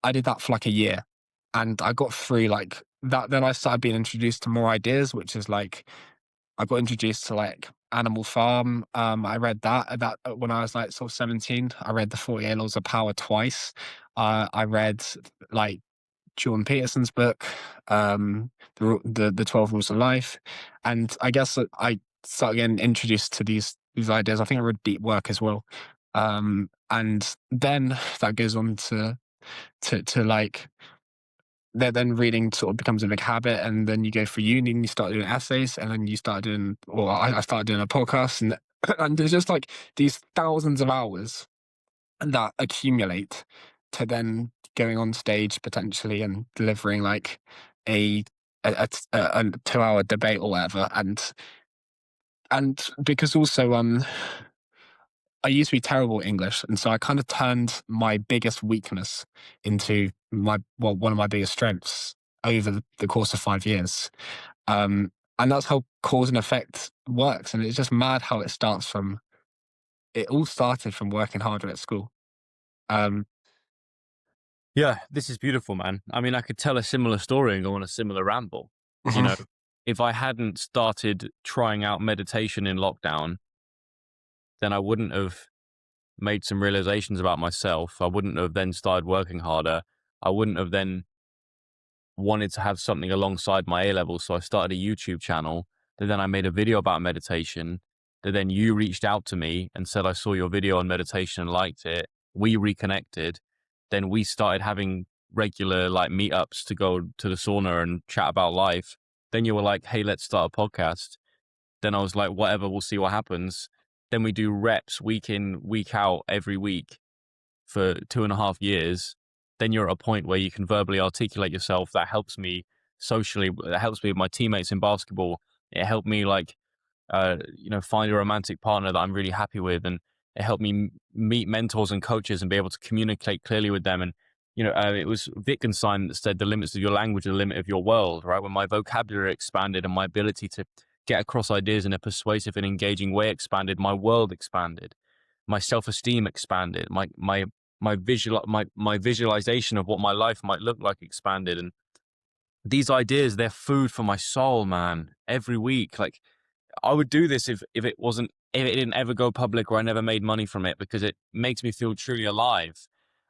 I did that for like a year, and I got through like that. Then I started being introduced to more ideas, which is like I got introduced to like Animal Farm. I read that when I was like sort of 17. I read the 48 Laws of Power twice. I read like Jordan Peterson's book, the 12 Rules of Life, and I guess that I started getting introduced to these ideas. I think I read Deep Work as well, and then that goes on to like then reading sort of becomes a big habit, and then you go for uni and you start doing essays, and then you start doing, or I started doing a podcast, and and there's just like these thousands of hours that accumulate to then going on stage potentially and delivering like a a 2 hour debate or whatever, and because also I used to be terrible at English, and so I kind of turned my biggest weakness into one of my biggest strengths over the course of 5 years. And that's how cause and effect works. And it's just mad how it all started from working harder at school. Um, Yeah, this is beautiful, man. I mean, I could tell a similar story and go on a similar ramble. You know, if I hadn't started trying out meditation in lockdown, then I wouldn't have made some realizations about myself. I wouldn't have then started working harder. I wouldn't have then wanted to have something alongside my A levels. So I started a YouTube channel. Then I made a video about meditation. Then you reached out to me and said, I saw your video on meditation and liked it. We reconnected. Then we started having regular like meetups to go to the sauna and chat about life. Then you were like, hey, let's start a podcast. Then I was like, whatever, we'll see what happens. Then we do reps week in, week out, every week for 2.5 years. Then you're at a point where you can verbally articulate yourself. That helps me socially. That helps me with my teammates in basketball. It helped me like, find a romantic partner that I'm really happy with. And it helped me meet mentors and coaches and be able to communicate clearly with them. And, it was Wittgenstein that said the limits of your language are the limit of your world, right? When my vocabulary expanded and my ability to get across ideas in a persuasive and engaging way expanded, my world expanded, my self-esteem expanded, my visualization of what my life might look like expanded. And these ideas, they're food for my soul, man. Every week, like I would do this if it didn't ever go public or I never made money from it, because it makes me feel truly alive.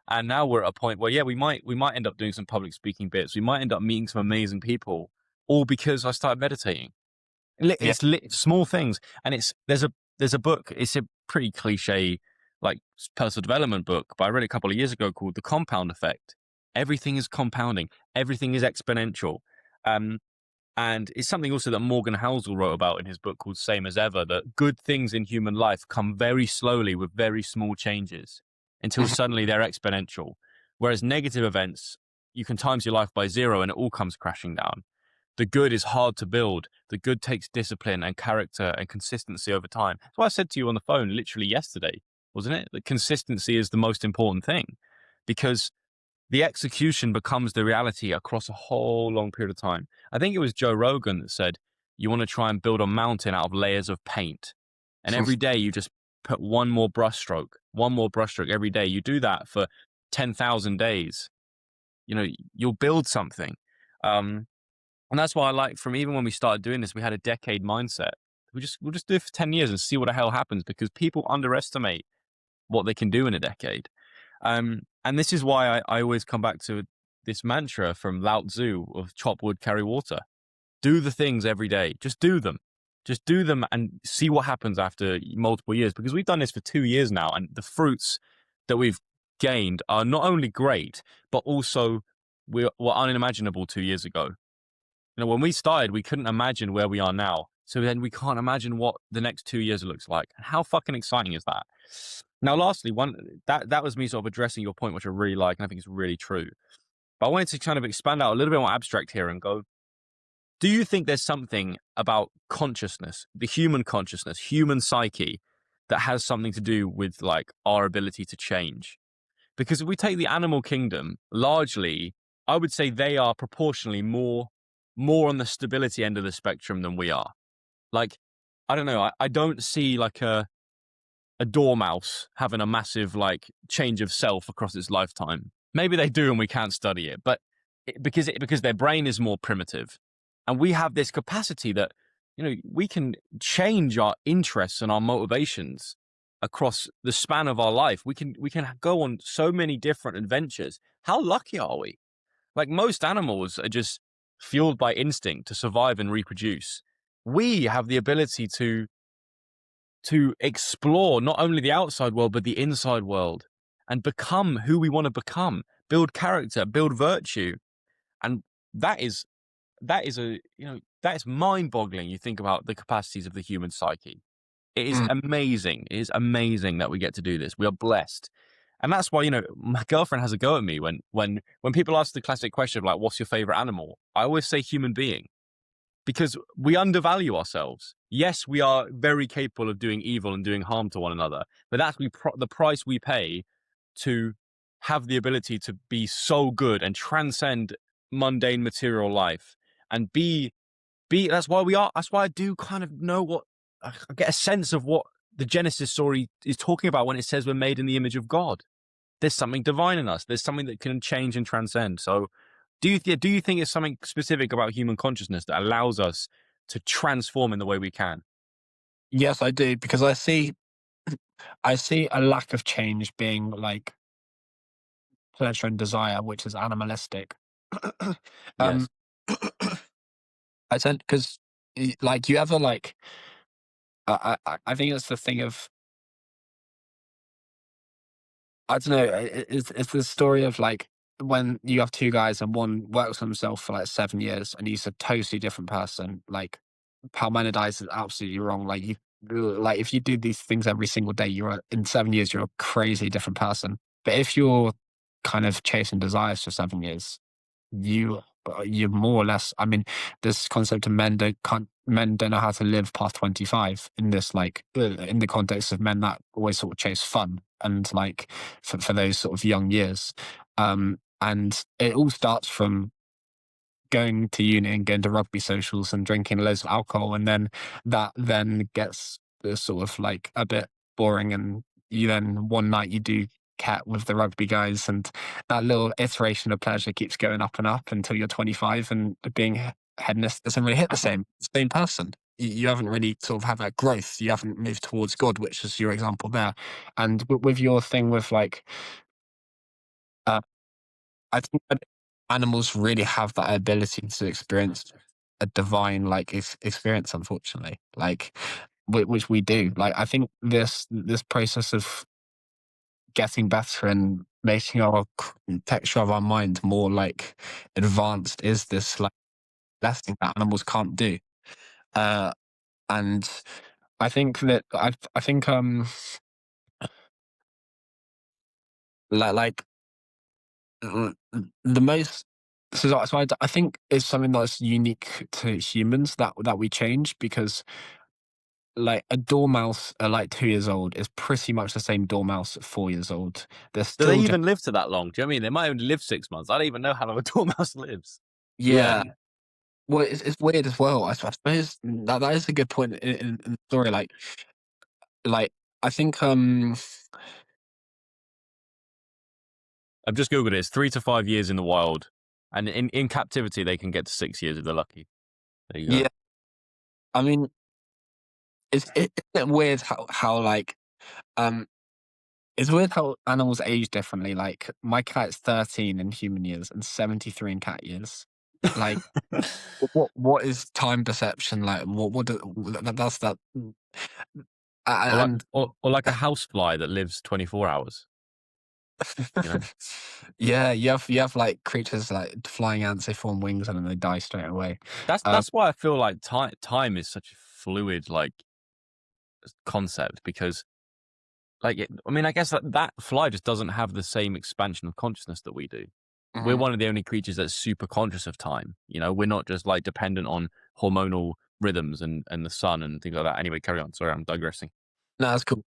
And now we're at a point where, yeah, we might end up doing some public speaking bits. We might end up meeting some amazing people, all because I started meditating. yeah. It's small things, and there's a book. It's a pretty cliche, like personal development book, but I read it a couple of years ago called The Compound Effect. Everything is compounding. Everything is exponential. And it's something also that Morgan Housel wrote about in his book called Same as Ever, that good things in human life come very slowly with very small changes until suddenly they're exponential. Whereas negative events, you can times your life by 0 and it all comes crashing down. The good is hard to build. The good takes discipline and character and consistency over time. That's why I said to you on the phone literally yesterday, wasn't it? That consistency is the most important thing, because the execution becomes the reality across a whole long period of time. I think it was Joe Rogan that said, you want to try and build a mountain out of layers of paint. And every day you just put one more brushstroke every day. You do that for 10,000 days. You'll build something. And that's why I like, from even when we started doing this, we had a decade mindset. We'll just do it for 10 years and see what the hell happens, because people underestimate what they can do in a decade. And this is why I always come back to this mantra from Lao Tzu of chop wood, carry water. Do the things every day. Just do them. Just do them and see what happens after multiple years. Because we've done this for 2 years now, and the fruits that we've gained are not only great, but also were unimaginable 2 years ago. You know, when we started, we couldn't imagine where we are now. So then we can't imagine what the next 2 years looks like. How fucking exciting is that? Now, lastly, that was me sort of addressing your point, which I really like, and I think it's really true. But I wanted to kind of expand out a little bit more abstract here and go, do you think there's something about consciousness, the human consciousness, human psyche, that has something to do with like our ability to change? Because if we take the animal kingdom, largely, I would say they are proportionally more on the stability end of the spectrum than we are. Like, I don't know, I don't see like a dormouse having a massive like change of self across its lifetime. Maybe they do and we can't study it, but because their brain is more primitive, and we have this capacity that, you know, we can change our interests and our motivations across the span of our life. We can go on so many different adventures. How lucky are we? Like, most animals are just fueled by instinct to survive and reproduce. We have the ability to explore not only the outside world, but the inside world, and become who we want to become, build character, build virtue. And that is a, you know, that is mind boggling. You think about the capacities of the human psyche. It is amazing. It is amazing that we get to do this. We are blessed. And that's why, you know, my girlfriend has a go at me when people ask the classic question of like, what's your favorite animal? I always say human being, because we undervalue ourselves. Yes, we are very capable of doing evil and doing harm to one another, but that's the price we pay to have the ability to be so good and transcend mundane material life and be. That's why I do kind of know what, I get a sense of what the Genesis story is talking about when it says we're made in the image of God. There's something divine in us. There's something that can change and transcend. So do you think it's something specific about human consciousness that allows us to transform in the way we can? Yes, I do, because I see a lack of change being like pleasure and desire, which is animalistic. um, Yes. I said because like you ever like I think it's the thing of I don't know. It's the story of like when you have two guys and one works on himself for like 7 years and he's a totally different person. Like Parmenides is absolutely wrong. Like if you do these things every single day, in 7 years you're a crazy different person. But if you're kind of chasing desires for 7 years, you're more or less. I mean, this concept of men don't know how to live past 25 in this in the context of men that always sort of chase fun and like for those sort of young years. And it all starts from going to uni and going to rugby socials and drinking loads of alcohol, and then that then gets sort of like a bit boring, and you then one night you do cat with the rugby guys, and that little iteration of pleasure keeps going up and up until you're 25, and being hedonist doesn't really hit the same person. You haven't really sort of had that growth. You haven't moved towards God, which is your example there. And with your thing with like uh, I think that animals really have that ability to experience a divine experience, unfortunately, like which we do. Like I think this process of getting better and making our texture of our mind more like advanced is this like blessing that animals can't do. Uh, and I think that I think like the most I think it's something that's unique to humans that we change, because like a dormouse at like 2 years old is pretty much the same dormouse at 4 years old. They're Do they still just even live to that long? Do you know what I mean? They might only live 6 months. I don't even know how long a dormouse lives. Yeah. yeah. Well, it's weird as well. I suppose that is a good point in the story. Like I think I've just Googled it. It's 3 to 5 years in the wild. And in captivity, they can get to 6 years if they're lucky. There you go. yeah. I mean, it's weird how like um It's weird how animals age differently. Like my cat's 13 in human years and 73 in cat years. Like what is time perception like? That's that. Or like, And or like a housefly that lives 24 hours, you know? yeah, you have like creatures like flying ants. They form wings and then they die straight away. Um, That's why I feel like time is such a fluid, like, concept because, like, I mean, I guess that fly just doesn't have the same expansion of consciousness that we do. We're mhm. one of the only creatures that's super conscious of time. You know, we're not just like dependent on hormonal rhythms and the sun and things like that. Anyway, carry on. Sorry, I'm digressing. No, that's cool.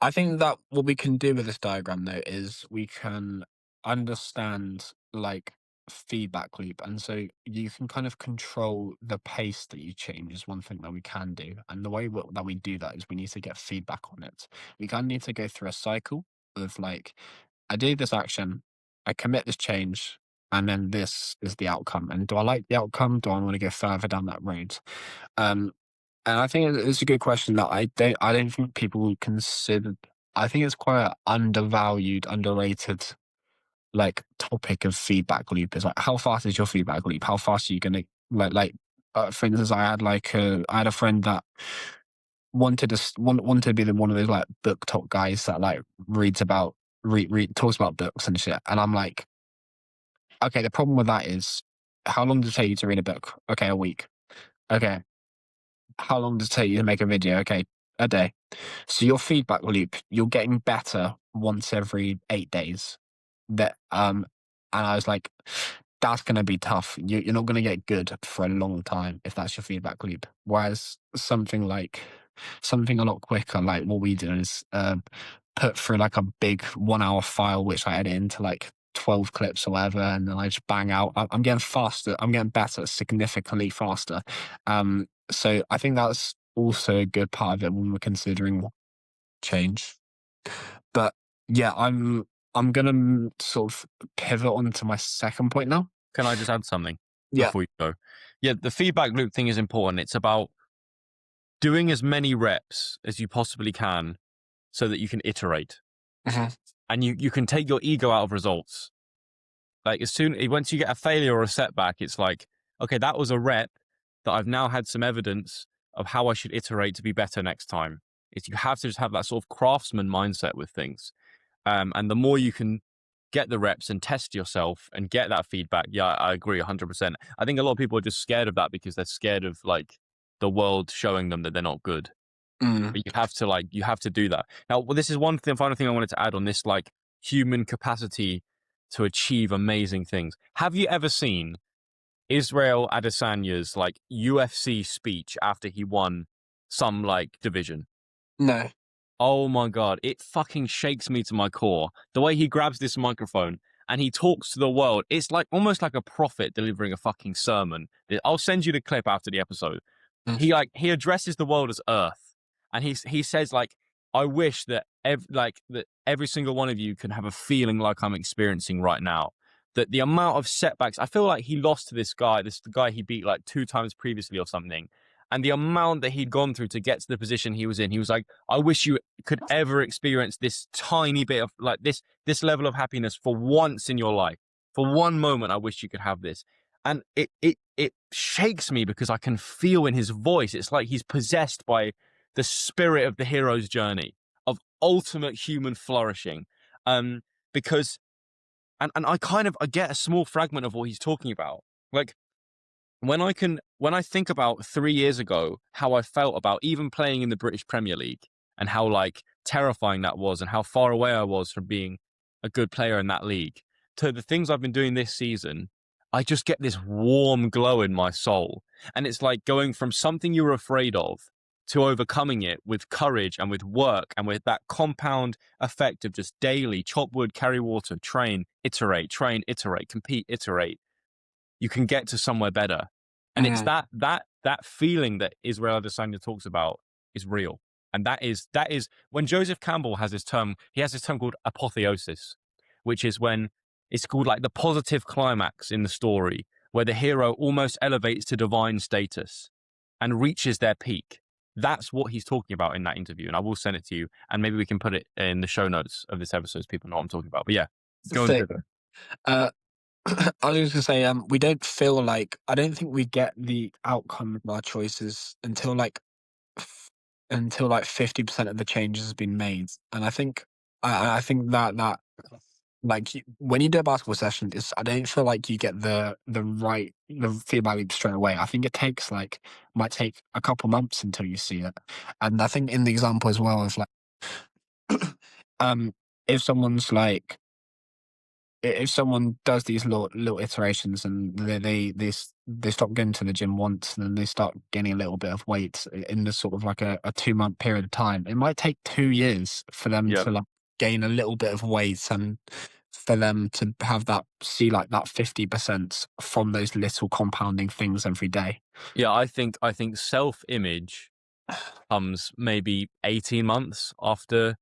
I think that what we can do with this diagram though is we can understand like feedback loop, and so you can kind of control the pace that you change is one thing that we can do, and the way that we do that is we need to get feedback on it. We kind of need to go through a cycle of like, I do this action, I commit this change, and then this is the outcome. And do I like the outcome? Do I want to go further down that road? Um, and I think it's a good question that I don't think people consider. I think it's quite an undervalued, underrated like topic of feedback loop. Is like how fast is your feedback loop? How fast are you gonna for instance, I had a friend that wanted to be one of those like book talk guys that like reads about talks about books and shit. And I'm like, okay, the problem with that is how long does it take you to read a book? Okay, a week. Okay, how long does it take you to make a video? Okay, a day. So your feedback loop, you're getting better once every 8 days. That and I was like, that's going to be tough. You're not going to get good for a long time if that's your feedback loop. Whereas something a lot quicker, like what we do is put through like a big 1 hour file, which I edit into like 12 clips or whatever, and then I just bang out. I'm getting faster. I'm getting better, significantly faster. So I think that's also a good part of it when we're considering change. But yeah, I'm gonna sort of pivot on to my second point now. Can I just add something Yeah. before you go? Yeah, the feedback loop thing is important. It's about doing as many reps as you possibly can so that you can iterate. Mhm. And you can take your ego out of results. Like once you get a failure or a setback, it's like, okay, that was a rep that I've now had some evidence of how I should iterate to be better next time. Is you have to just have that sort of craftsman mindset with things. And the more you can get the reps and test yourself and get that feedback, yeah, I agree 100%. I think a lot of people are just scared of that because they're scared of like the world showing them that they're not good. Mm. But you have to do that. Now, well, this is one thing, final thing I wanted to add on this, like human capacity to achieve amazing things. Have you ever seen Israel Adesanya's like UFC speech after he won some like division? No. Oh my God, it fucking shakes me to my core. The way he grabs this microphone and he talks to the world, it's like almost like a prophet delivering a fucking sermon. I'll send you the clip after the episode. Mm. He addresses the world as Earth, and he says like, I wish that that every single one of you can have a feeling like I'm experiencing right now. That the amount of setbacks, I feel like he lost to the guy he beat like 2 times previously or something. And the amount that he'd gone through to get to the position he was in, he was like, I wish you could ever experience this tiny bit of like this level of happiness for once in your life. For one moment, I wish you could have this. And it shakes me because I can feel in his voice. It's like he's possessed by the spirit of the hero's journey, of ultimate human flourishing. Because and I get a small fragment of what he's talking about. Like when I think about 3 years ago, how I felt about even playing in the British Premier League and how like terrifying that was and how far away I was from being a good player in that league, to the things I've been doing this season, I just get this warm glow in my soul. And it's like going from something you were afraid of to overcoming it with courage and with work and with that compound effect of just daily chop wood, carry water, train, iterate, compete, iterate. You can get to somewhere better. And it's Mhm. that feeling that Israel Adesanya talks about is real. And that is when Joseph Campbell has he has this term called apotheosis, which is when it's called like the positive climax in the story, where the hero almost elevates to divine status and reaches their peak. That's what he's talking about in that interview, and I will send it to you, and maybe we can put it in the show notes of this episode so people know what I'm talking about. But yeah, go So, on. uh, I was just gonna say, we don't feel like I don't think we get the outcome of our choices until like 50% of the changes has been made, and I think that like when you do a basketball session, I don't feel like you get the feedback loop straight away. I think it takes might take a couple months until you see it, and I think in the example as well of if someone's if someone does these little iterations and they stop going to the gym once and then they start gaining a little bit of weight in the sort of like a 2 month period of time, it might take 2 years for them Yeah. to gain a little bit of weight and for them to have that 50% from those little compounding things every day. Yeah, I think self-image comes maybe 18 months after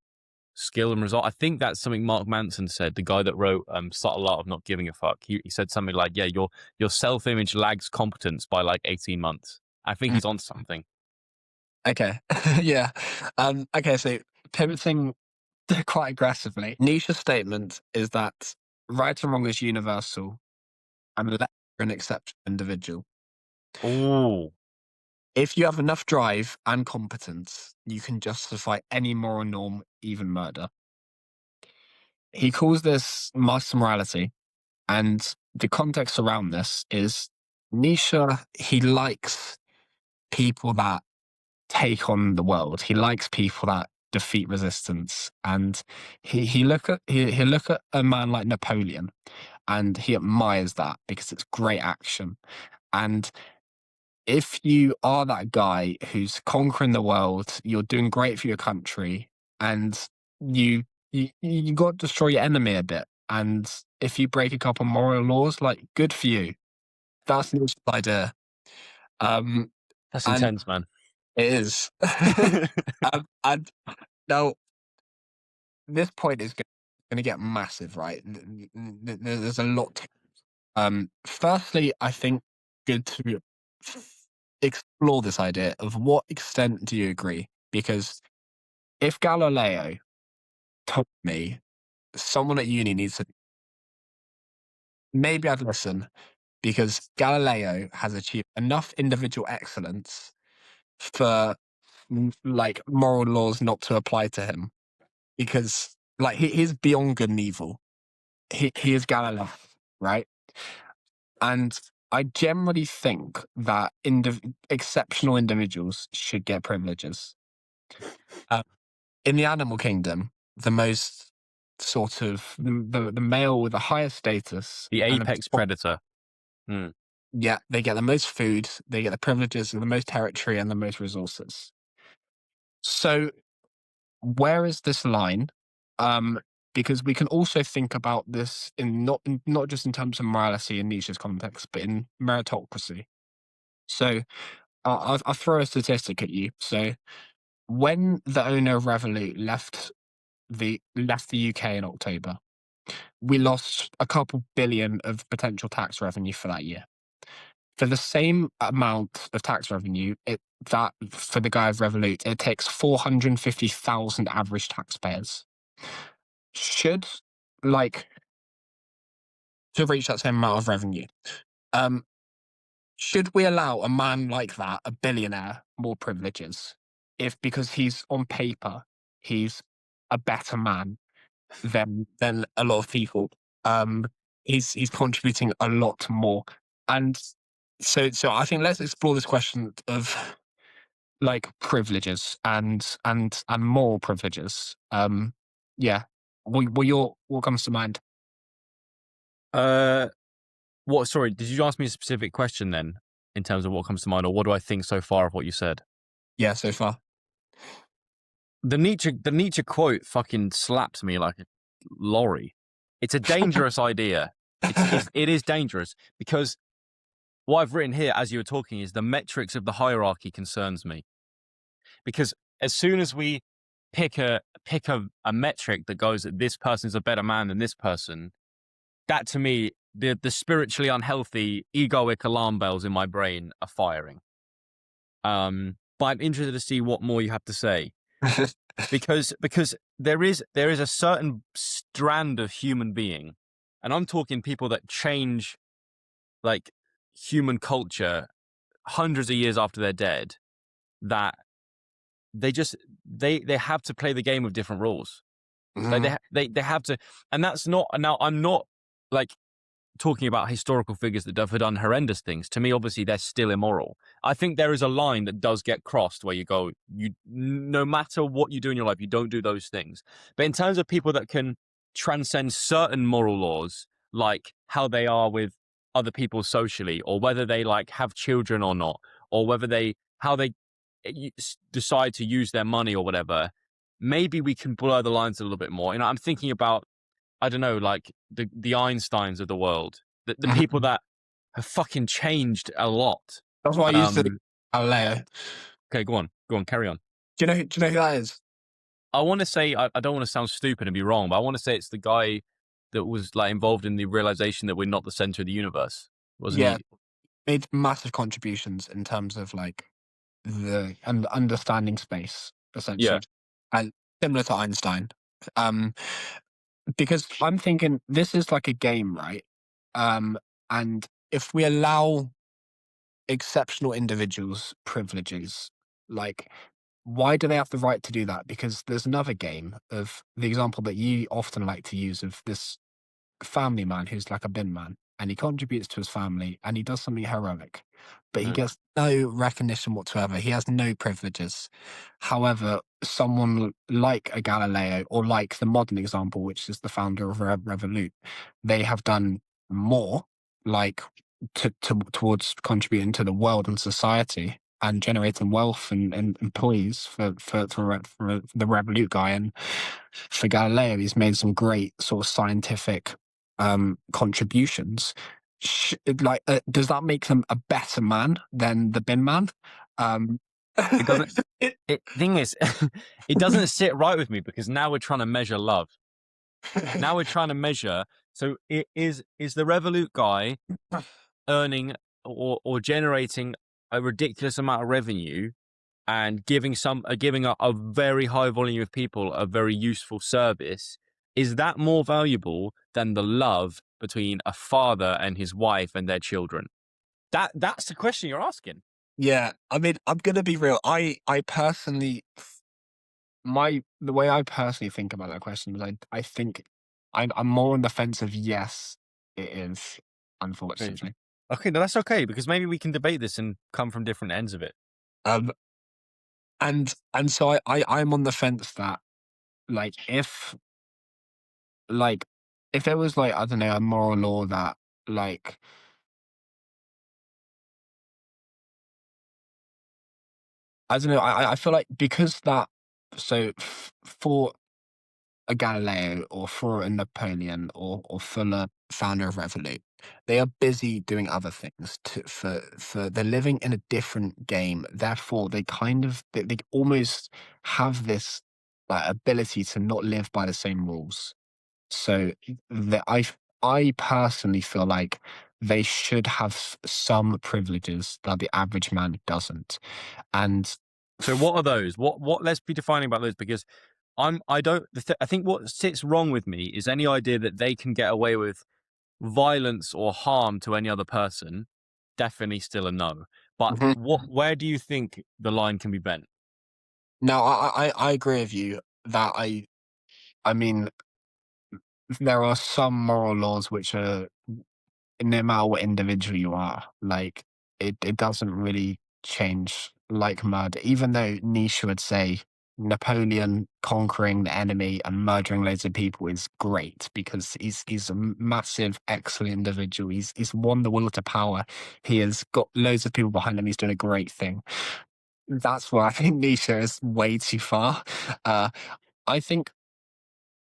skill and result. I think that's something Mark Manson said, the guy that wrote Subtle Art of Not Giving a Fuck. He said something like, yeah, your self-image lags competence by like 18 months. I think he's on something. Okay. Yeah. Okay, so pivoting quite aggressively. Nietzsche's statement is that right and wrong is universal and left for an exceptional individual. Oh, If you have enough drive and competence, you can justify any moral norm, even murder. He calls this master morality, and the context around this is Nietzsche, he likes people that take on the world. He likes people that defeat resistance. And he look at he look at a man like Napoleon and he admires that because it's great action. And if you are that guy who's conquering the world, you're doing great for your country, and you got to destroy your enemy a bit. And if you break a couple moral laws, like good for you. That's Nietzsche's idea. that's And intense, man. it is. And now this point is going to get massive, right? There's a lot. Firstly, I think good to explore this idea of what extent do you agree? Because if Galileo told me someone at uni needs to, maybe I'd listen because Galileo has achieved enough individual excellence for moral laws not to apply to him because he's beyond good and evil. He is Galileo, right? And I generally think that exceptional individuals should get privileges. In the animal kingdom, the most sort of the male with the highest status, The apex predator. Yeah, they get the most food, they get the privileges and the most territory and the most resources. So where is this line? Because we can also think about this in not just in terms of morality in Nietzsche's context, but in meritocracy. So I'll throw a statistic at you. So when the owner of Revolut left the UK in October, we lost a couple billion of potential tax revenue for that year. For the same amount of tax revenue, that for the guy of Revolut, it takes 450,000 average taxpayers. Should to reach that same amount of revenue, should we allow a man like that, a billionaire, more privileges? If because he's on paper, he's a better man than a lot of people. He's contributing a lot more, and so I think let's explore this question of privileges and moral privileges. Yeah, what comes to mind? What? Sorry, did you ask me a specific question then, in terms of what comes to mind, or what do I think so far of what you said? Yeah, so far. The Nietzsche quote fucking slaps me like a lorry. It's a dangerous idea. It is dangerous because what I've written here as you were talking is the metrics of the hierarchy concerns me. Because as soon as we pick a metric that goes that this person's a better man than this person, that to me, the spiritually unhealthy egoic alarm bells in my brain are firing. But but I'm interested to see what more you have to say. because there is a certain strand of human being, and I'm talking people that change like human culture hundreds of years after they're dead, that they have to play the game with different rules. Like they have to, and that's not. Now I'm not like talking about historical figures that have done horrendous things. To me, obviously, they're still immoral. I think there is a line that does get crossed where you go, no matter what you do in your life, you don't do those things. But in terms of people that can transcend certain moral laws, like how they are with other people socially, or whether they like have children or not, or whether how they decide to use their money or whatever, maybe we can blur the lines a little bit more. I'm thinking about, I don't know, like the Einsteins of the world, the people that have fucking changed a lot. That's why I used to Galileo. Okay, go on, carry on. Do you know who that is? I want to say, I don't want to sound stupid and be wrong, but I want to say it's the guy that was like involved in the realization that we're not the center of the universe, wasn't he? Made massive contributions in terms of like the understanding space, essentially, and similar to Einstein. Because I'm thinking this is like a game, right? And if we allow exceptional individuals privileges, like, why do they have the right to do that? Because there's another game of the example that you often like to use of this family man who's like a bin man, and he contributes to his family and he does something heroic, but he gets no recognition whatsoever. He has no privileges. However, someone like a Galileo, or like the modern example, which is the founder of Revolut, they have done more, like towards contributing to the world and society and generating wealth and employees for the Revolut guy. And for Galileo, he's made some great sort of scientific contributions. Does that make them a better man than the bin man? It doesn't. Thing is, it doesn't sit right with me, because now we're trying to measure love. Now we're trying to measure. So it is the Revolut guy earning or generating a ridiculous amount of revenue and giving a very high volume of people a very useful service? Is that more valuable than the love between a father and his wife and their children? That's the question you're asking. Yeah, I mean, I'm gonna be real. I personally, the way I personally think about that question is I think I'm more on the fence of yes, it is, unfortunately. Okay, no, that's okay, because maybe we can debate this and come from different ends of it. And so I'm on the fence that, like, if there was, like, I don't know, a moral law that, like, I don't know, I feel like because that, so for a Galileo or for a Napoleon or for the founder of Revolut, they are busy doing other things for they're living in a different game. Therefore, they almost have this like ability to not live by the same rules. So I personally feel like they should have some privileges that the average man doesn't. And so what are those? What let's be defining about those, because I think what sits wrong with me is any idea that they can get away with violence or harm to any other person. Definitely still a no. But where do you think the line can be bent? No, I agree with you that I mean, there are some moral laws which are, no matter what individual you are, like it doesn't really change, like murder. Even though Nietzsche would say Napoleon conquering the enemy and murdering loads of people is great because he's a massive, excellent individual. He's won the will to power. He has got loads of people behind him. He's doing a great thing. That's why I think Nietzsche is way too far. I think,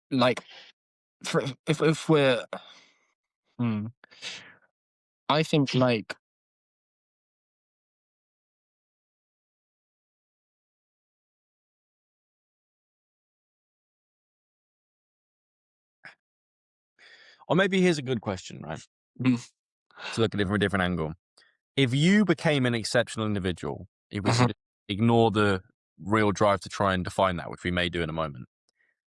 like, if we're, I think, like, Or maybe here's a good question, right? mm, To look at it from a different angle. If you became an exceptional individual, if we see ignore the real drive to try and define that, which we may do in a moment.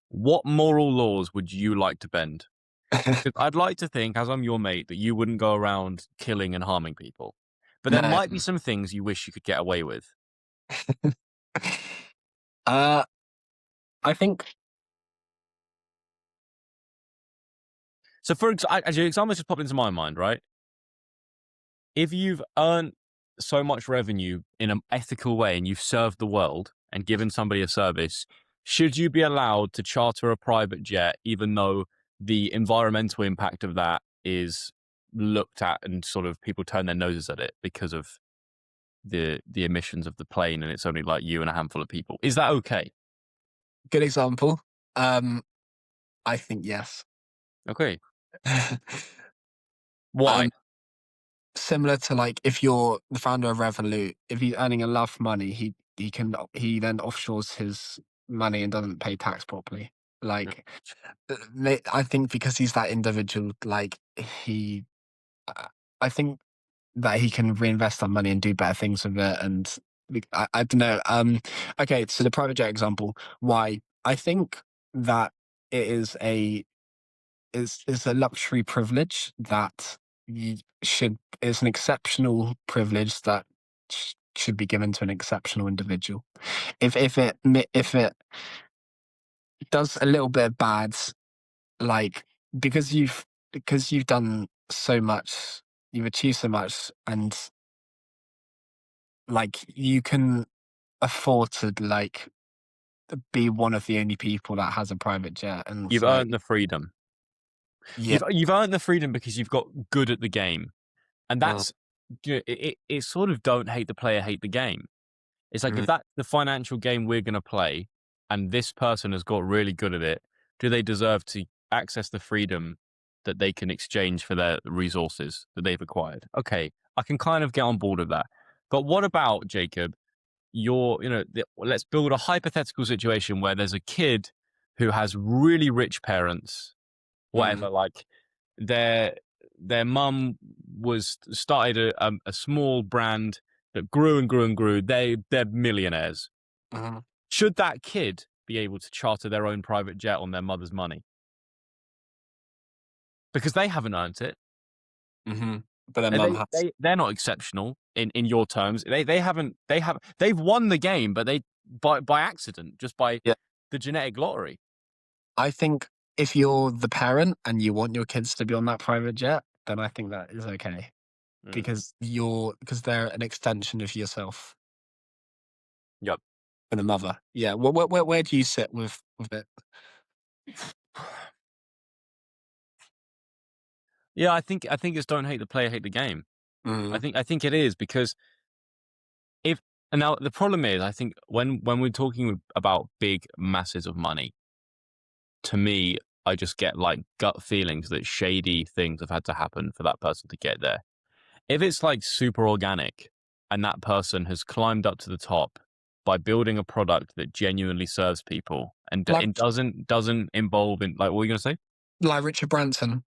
What moral laws would you like to bend? Because I'd like to think, as I'm your mate, that you wouldn't go around killing and harming people. But there No. might be some things you wish you could get away with. I think So, for as your example just popped into my mind, right? If you've earned so much revenue in an ethical way and you've served the world and given somebody a service, should you be allowed to charter a private jet, even though the environmental impact of that is looked at and sort of people turn their noses at it because of the emissions of the plane, and it's only like you and a handful of people? Is that okay? good example. I think yes. Okay. Why? Similar to like if you're the founder of Revolut, if he's earning enough money, he then offshores his money and doesn't pay tax properly. Like, I think because he's that individual, like I think that he can reinvest that money and do better things with it. And I don't know. Okay, so the private jet example. Why? I think that it is a luxury privilege that is an exceptional privilege that should be given to an exceptional individual. If it does a little bit of bad, like because you've done so much, you've achieved so much, and like you can afford to like be one of the only people that has a private jet, and You've like earned the freedom. yeah, You've earned the freedom because you've got good at the game, and mm, that's it's sort of don't hate the player, hate the game. It's like if mm, that's the financial game we're going to play, and this person has got really good at it, do they deserve to access the freedom that they can exchange for their resources that they've acquired? Okay, I can kind of get on board with that. But what about, Jacob, let's build a hypothetical situation where there's a kid who has really rich parents, mm, whatever, like their mum was started a small brand that grew and grew and grew. They're millionaires. mm, Should that kid be able to charter their own private jet on their mother's money? Because they haven't earned it. mm-hmm. But then And mum has. they're not exceptional in your terms. They've won the game, but they by accident, just by Yeah, the genetic lottery. I think if you're the parent and you want your kids to be on that private jet, then I think that is okay Mm. because they're an extension of yourself Yep. and a mother. Yeah. Where do you sit with it? Yeah, I think it's don't hate the player, hate the game. Mm, I think it is because if and now the problem is, I think when we're talking about big masses of money, to me, I just get like gut feelings that shady things have had to happen for that person to get there. If it's like super organic and that person has climbed up to the top by building a product that genuinely serves people and like it doesn't involve in like what are you gonna say? like Richard Branson,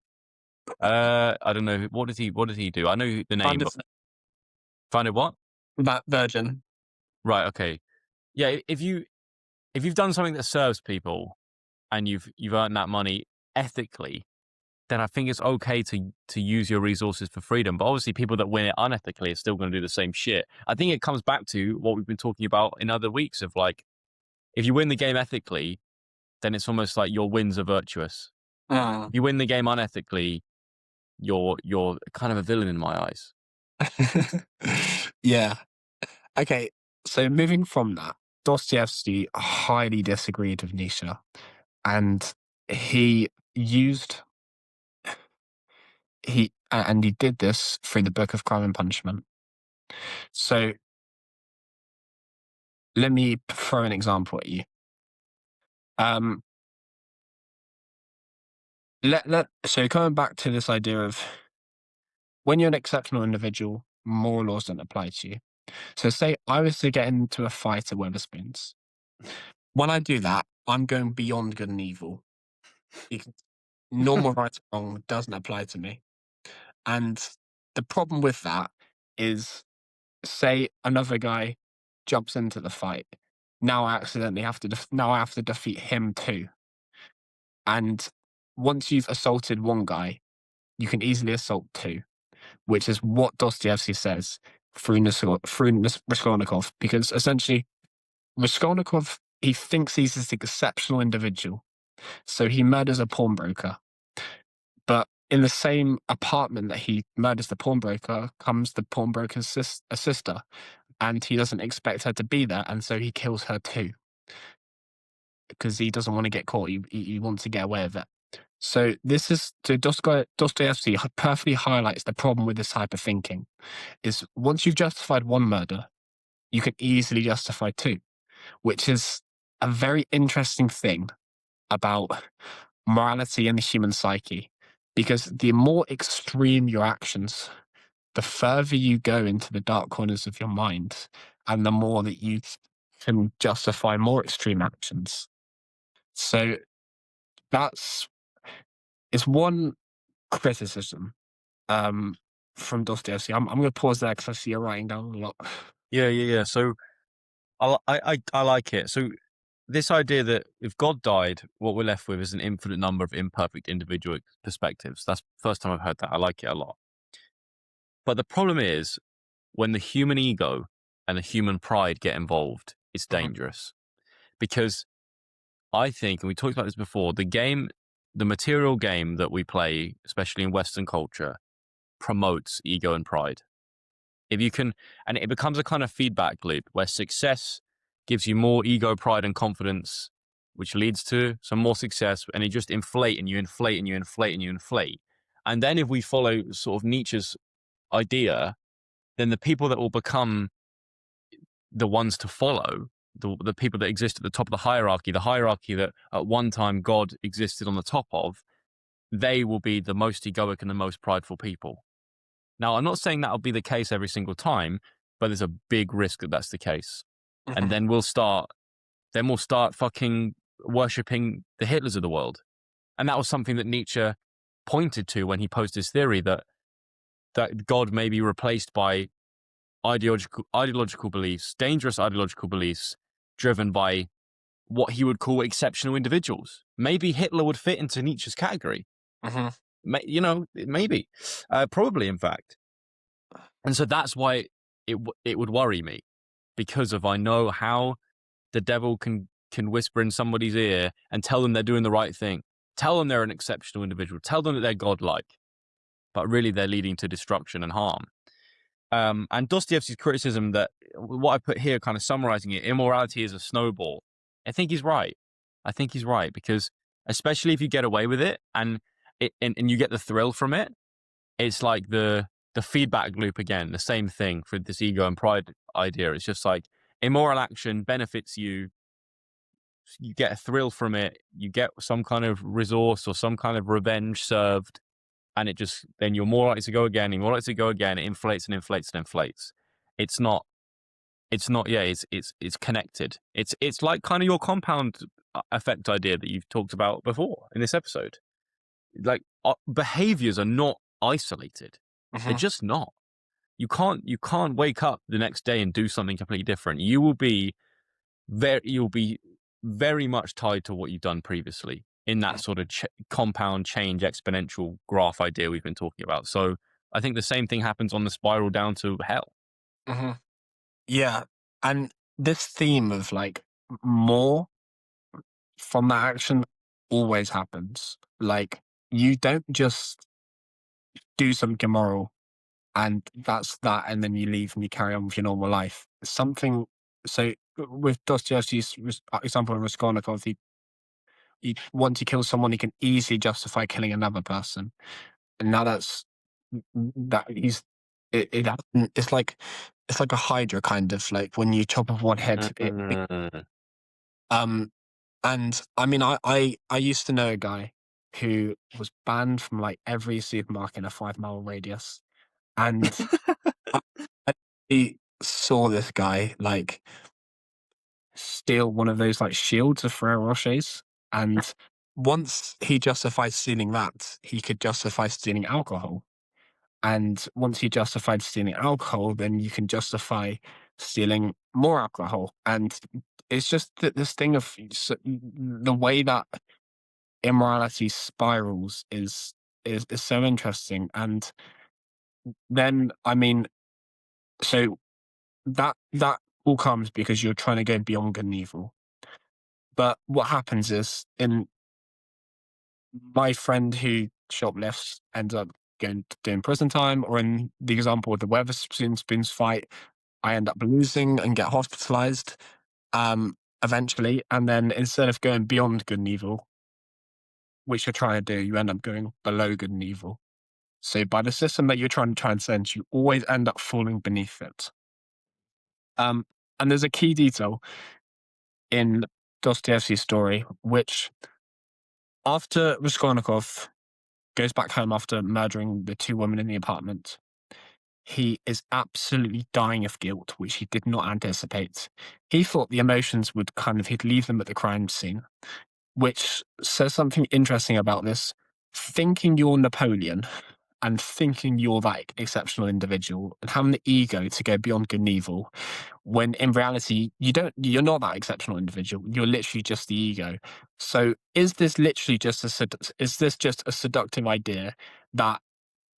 I don't know. What did he do? I know the name, kind but of find it what? that Virgin. Right, okay. Yeah, if you've done something that serves people and you've earned that money ethically, then I think it's okay to use your resources for freedom. But obviously, people that win it unethically are still going to do the same shit. I think it comes back to what we've been talking about in other weeks of like, if you win the game ethically, then it's almost like your wins are virtuous. Mm. If you win the game unethically, you're kind of a villain in my eyes. Yeah. Okay. So moving from that, Dostoevsky highly disagreed with Nietzsche, and he used he did this through the Book of Crime and Punishment. So let me throw an example at you. Um, so coming back to this idea of when you're an exceptional individual, moral laws don't apply to you. So say I was to get into a fight at Wetherspoons. When I do that, I'm going beyond good and evil. Because normal right and wrong doesn't apply to me. And the problem with that is, say another guy jumps into the fight. Now I accidentally have to now I have to defeat him too. And once you've assaulted one guy, you can easily assault two, which is what Dostoevsky says through Raskolnikov, because essentially Raskolnikov, he thinks he's this exceptional individual, so he murders a pawnbroker. But in the same apartment that he murders the pawnbroker comes the pawnbroker's sister, and he doesn't expect her to be there, and so he kills her too, because he doesn't want to get caught. He wants to get away with it. So Dostoevsky perfectly highlights the problem with this type of thinking. Is once you've justified one murder, you can easily justify two, which is a very interesting thing about morality and the human psyche. Because the more extreme your actions, the further you go into the dark corners of your mind, and the more that you can justify more extreme actions. So it's one criticism from Dostoevsky. I'm going to pause there because I see you're writing down a lot. Yeah. So I like it. So this idea that if God died, what we're left with is an infinite number of imperfect individual perspectives. That's the first time I've heard that. I like it a lot. But the problem is when the human ego and the human pride get involved, it's dangerous. Because I think, and we talked about this before, the material game that we play, especially in Western culture, promotes ego and pride. If you can, and it becomes a kind of feedback loop where success gives you more ego, pride, and confidence, which leads to some more success, and you just inflate and you inflate and you inflate and you inflate. And then if we follow sort of Nietzsche's idea, then the people that will become the ones to follow, the people that exist at the top of the hierarchy that at one time God existed on the top of, they will be the most egoic and the most prideful people. Now, I'm not saying that'll be the case every single time, but there's a big risk that that's the case. And then we'll start fucking worshipping the Hitlers of the world. And that was something that Nietzsche pointed to when he posed his theory that God may be replaced by ideological beliefs, dangerous ideological beliefs, driven by what he would call exceptional individuals. Maybe Hitler would fit into Nietzsche's category. Maybe, probably, in fact. And so that's why it would worry me, because I know how the devil can whisper in somebody's ear and tell them they're doing the right thing, tell them they're an exceptional individual, tell them that they're godlike, but really they're leading to destruction and harm. And Dostoevsky's criticism that what I put here, kind of summarizing it, immorality is a snowball. I think he's right. Because especially if you get away with it and you get the thrill from it, it's like the feedback loop again, the same thing for this ego and pride idea. It's just like immoral action benefits you. You get a thrill from it. You get some kind of resource or some kind of revenge served. And then you're more likely to go again, you're more likely to go again. It inflates and inflates and inflates. It's connected. It's like kind of your compound effect idea that you've talked about before in this episode. Like behaviors are not isolated. They're just not. You can't wake up the next day and do something completely different. You'll be very much tied to what you've done previously in that sort of compound change exponential graph idea we've been talking about. So I think the same thing happens on the spiral down to hell. Yeah. And this theme of like more from that action always happens. Like you don't just do something immoral and that's that, and then you leave and you carry on with your normal life. So with Dostoevsky's example of Raskolnikov, once he kills someone, he can easily justify killing another person. And now it's like a hydra, kind of like when you chop off one head. And I mean, I used to know a guy who was banned from like every supermarket in a 5-mile radius, and I saw this guy like steal one of those like shields of Ferrero Rochers, and once he justified stealing that, he could justify stealing alcohol. And once he justified stealing alcohol, then you can justify stealing more alcohol. And it's just that this thing of the way that immorality spirals is so interesting. And then, I mean, so that all comes because you're trying to go beyond good and evil. But what happens is, in my friend who shoplifts ends up going doing prison time, or in the example of the Weatherspoons fight, I end up losing and get hospitalized eventually. And then instead of going beyond good and evil, which you're trying to do, you end up going below good and evil. So by the system that you're trying to transcend, you always end up falling beneath it. And there's a key detail in Dostoevsky's story, which after Raskolnikov goes back home after murdering the two women in the apartment, he is absolutely dying of guilt, which he did not anticipate. He thought the emotions would he'd leave them at the crime scene, which says something interesting about this. Thinking you're Napoleon and thinking you're that exceptional individual and having the ego to go beyond good and evil, when in reality you're not that exceptional individual. You're literally just the ego. So is this literally just a seductive idea that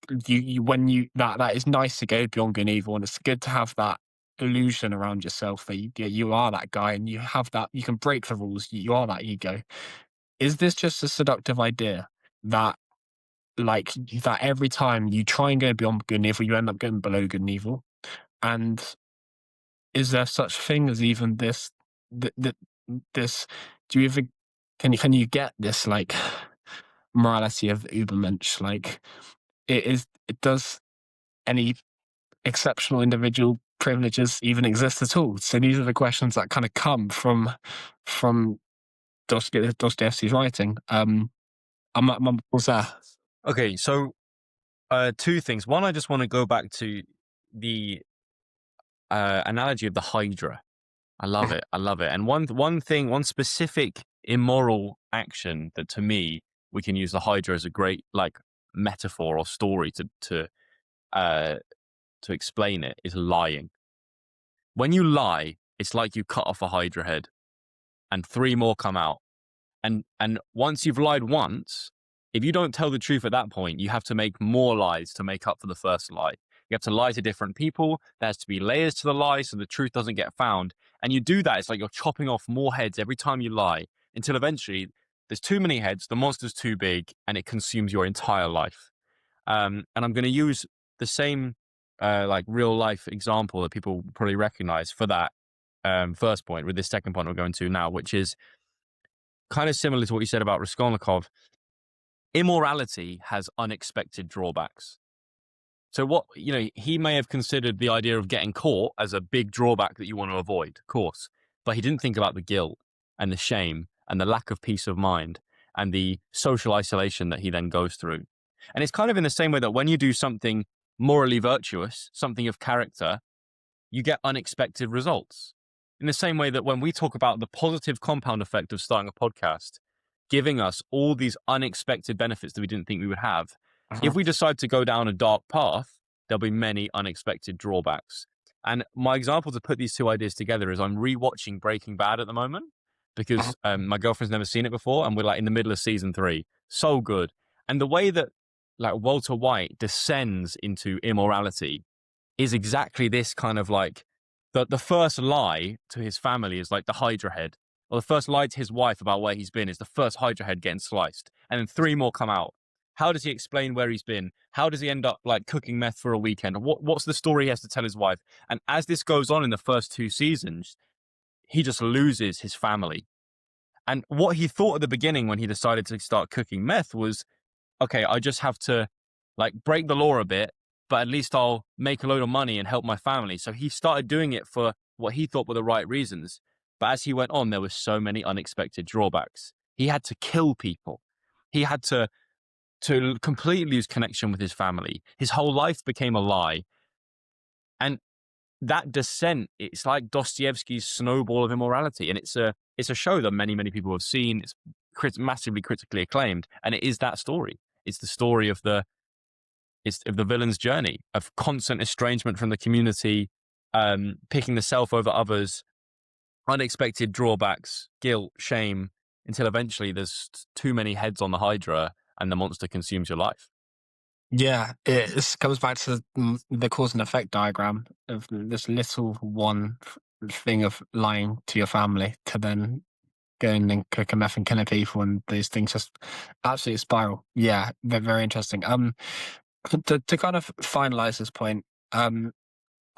that is nice to go beyond good and evil, and it's good to have that illusion around yourself that you are that guy, and you have that, you can break the rules, you are that ego? Is this just a seductive idea that that every time you try and go beyond good and evil, you end up going below good and evil? And is there such thing as even this? This? Do you ever can you get this morality of Übermensch? Does any exceptional individual privileges even exist at all? So these are the questions that kind of come from Dostoevsky's writing. I'm what's that? Okay, so two things. One, I just want to go back to the analogy of the Hydra. I love it. I love it. And one specific immoral action that, to me, we can use the Hydra as a great metaphor or story to explain it, is lying. When you lie, it's like you cut off a Hydra head, and three more come out. And once you've lied once, if you don't tell the truth at that point, you have to make more lies to make up for the first lie. You have to lie to different people. There has to be layers to the lie so the truth doesn't get found. And you do that, it's like you're chopping off more heads every time you lie, until eventually there's too many heads, the monster's too big, and it consumes your entire life. And I'm going to use the same real life example that people probably recognize for that first point with this second point we're going to now, which is kind of similar to what you said about Raskolnikov. Immorality has unexpected drawbacks. So he may have considered the idea of getting caught as a big drawback that you want to avoid, of course, but he didn't think about the guilt and the shame and the lack of peace of mind and the social isolation that he then goes through. And it's kind of in the same way that when you do something morally virtuous, something of character, you get unexpected results. In the same way that when we talk about the positive compound effect of starting a podcast, giving us all these unexpected benefits that we didn't think we would have, if we decide to go down a dark path, there'll be many unexpected drawbacks. And my example to put these two ideas together is I'm rewatching Breaking Bad at the moment because my girlfriend's never seen it before, and we're in the middle of season 3. So good. And the way that Walter White descends into immorality is exactly this kind of the first lie to his family is the Hydra head, or the first lie to his wife about where he's been is the first Hydra head getting sliced, and then 3 more come out. How does he explain where he's been? How does he end up cooking meth for a weekend? What's the story he has to tell his wife? And as this goes on in the first 2 seasons, he just loses his family. And what he thought at the beginning when he decided to start cooking meth was, okay, I just have to break the law a bit, but at least I'll make a load of money and help my family. So he started doing it for what he thought were the right reasons. But as he went on, there were so many unexpected drawbacks. He had to kill people. He had to completely lose connection with his family. His whole life became a lie. And that descent, it's like Dostoevsky's Snowball of immorality. And it's a show that many, many people have seen. It's massively critically acclaimed. And it is that story. It's the story of the villain's journey of constant estrangement from the community, picking the self over others, unexpected drawbacks, guilt, shame, until eventually there's too many heads on the Hydra and the monster consumes your life. Yeah, it comes back to the cause and effect diagram of this little one thing of lying to your family to then going and cook a meth and killing people, and these things just absolutely spiral. Yeah, very interesting. To kind of finalize this point, I'm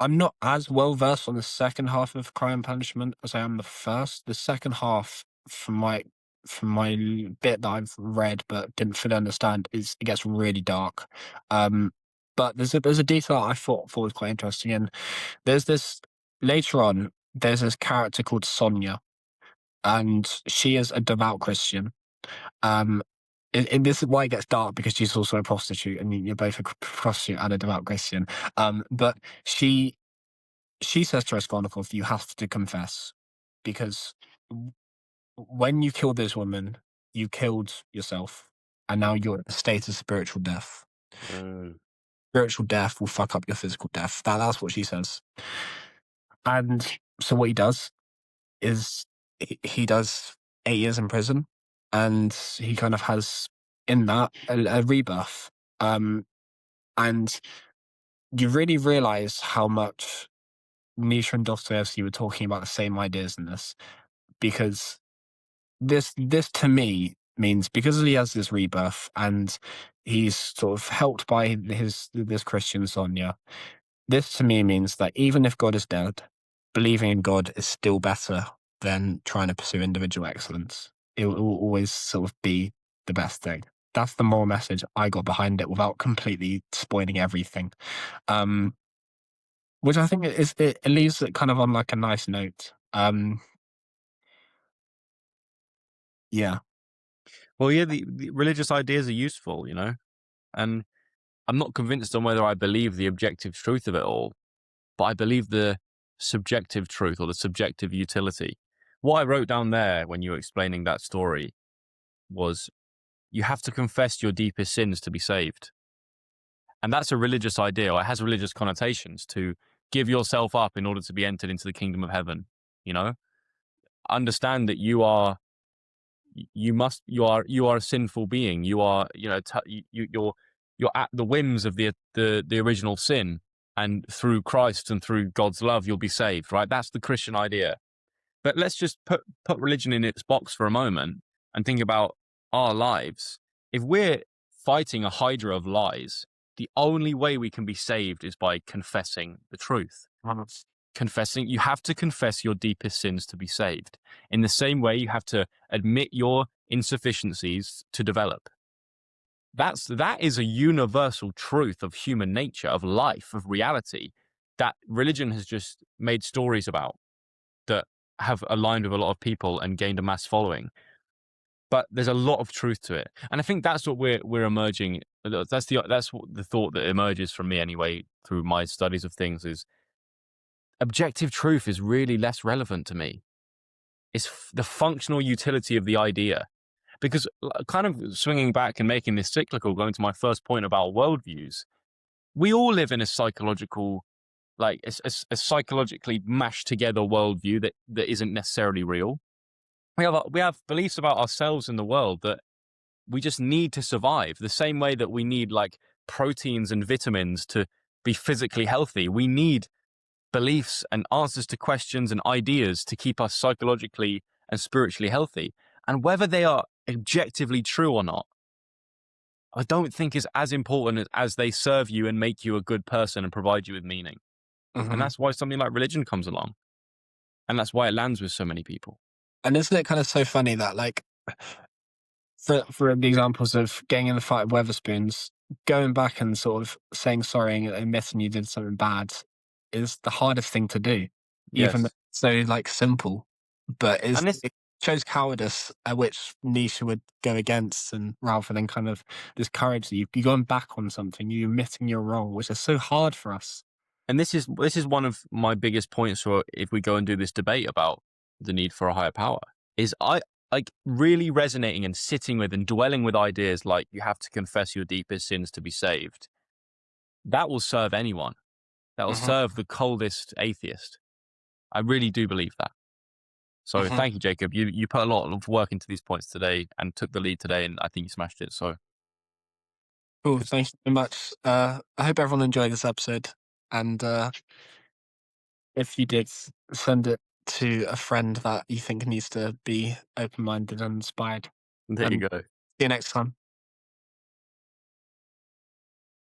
not as well versed on the second half of Crime and Punishment as I am the first. The second half, from my bit that I've read but didn't fully understand, is it gets really dark. But there's a detail I thought was quite interesting, and there's this later on. There's this character called Sonia, and she is a devout Christian. Um, and this is why it gets dark, because she's also a prostitute, and you're both a prostitute and a devout Christian. But she says to Raskolnikov, "You have to confess, because when you killed this woman, you killed yourself, and now you're in a state of spiritual death. Spiritual death will fuck up your physical death." That's what she says. And so what he does is he does 8 years in prison, and he kind of has in that a rebirth. And you really realize how much Nietzsche and Dostoevsky were talking about the same ideas in this, because this to me means, because he has this rebirth and he's sort of helped by this Christian Sonia, this to me means that even if God is dead, believing in God is still better than trying to pursue individual excellence. It will always sort of be the best thing. That's the moral message I got behind it, without completely spoiling everything. Which I think it leaves it kind of on like a nice note. Yeah. Well, yeah, the religious ideas are useful, and I'm not convinced on whether I believe the objective truth of it all, but I believe the subjective truth or the subjective utility. What I wrote down there when you were explaining that story was, you have to confess your deepest sins to be saved. And that's a religious idea, or it has religious connotations, to give yourself up in order to be entered into the kingdom of heaven. Understand that you are a sinful being. You are, you're at the whims of the original sin, and through Christ and through God's love, you'll be saved, right? That's the Christian idea. But let's just put religion in its box for a moment and think about our lives. If we're fighting a hydra of lies, the only way we can be saved is by confessing the truth. You have to confess your deepest sins to be saved. In the same way, you have to admit your insufficiencies to develop. That is a universal truth of human nature, of life, of reality, that religion has just made stories about, that have aligned with a lot of people and gained a mass following. But there's a lot of truth to it, and I think that's what we're emerging. That's what the thought that emerges from me anyway through my studies of things is, objective truth is really less relevant to me. It's the functional utility of the idea. Because kind of swinging back and making this cyclical, going to my first point about worldviews, we all live in a psychological, like a psychologically mashed together worldview that isn't necessarily real. We have beliefs about ourselves and the world that we just need to survive. The same way that we need like proteins and vitamins to be physically healthy, we need beliefs and answers to questions and ideas to keep us psychologically and spiritually healthy. And whether they are objectively true or not, I don't think is as important as they serve you and make you a good person and provide you with meaning. Mm-hmm. And that's why something like religion comes along. And that's why it lands with so many people. And isn't it kind of so funny that, like, for the examples of getting in the fight with Weatherspoons, going back and sort of saying sorry and admitting you did something bad is the hardest thing to do. Yes. Even though it's so, like, simple. But And it shows cowardice, which Nietzsche would go against, and rather than kind of this courage that you're going back on something, you're admitting you're wrong, which is so hard for us. And this is one of my biggest points for if we go and do this debate about the need for a higher power, is I like really resonating and sitting with and dwelling with ideas like you have to confess your deepest sins to be saved. That will serve anyone. that will Mm-hmm. serve the coldest atheist. I really do believe that. So Mm-hmm. thank you, Jacob. You put a lot of work into these points today and took the lead today, and I think you smashed it. So Cool. Thank you so much. I hope everyone enjoyed this episode. And if you did, send it to a friend that you think needs to be open-minded and inspired. there you And go. see you next time.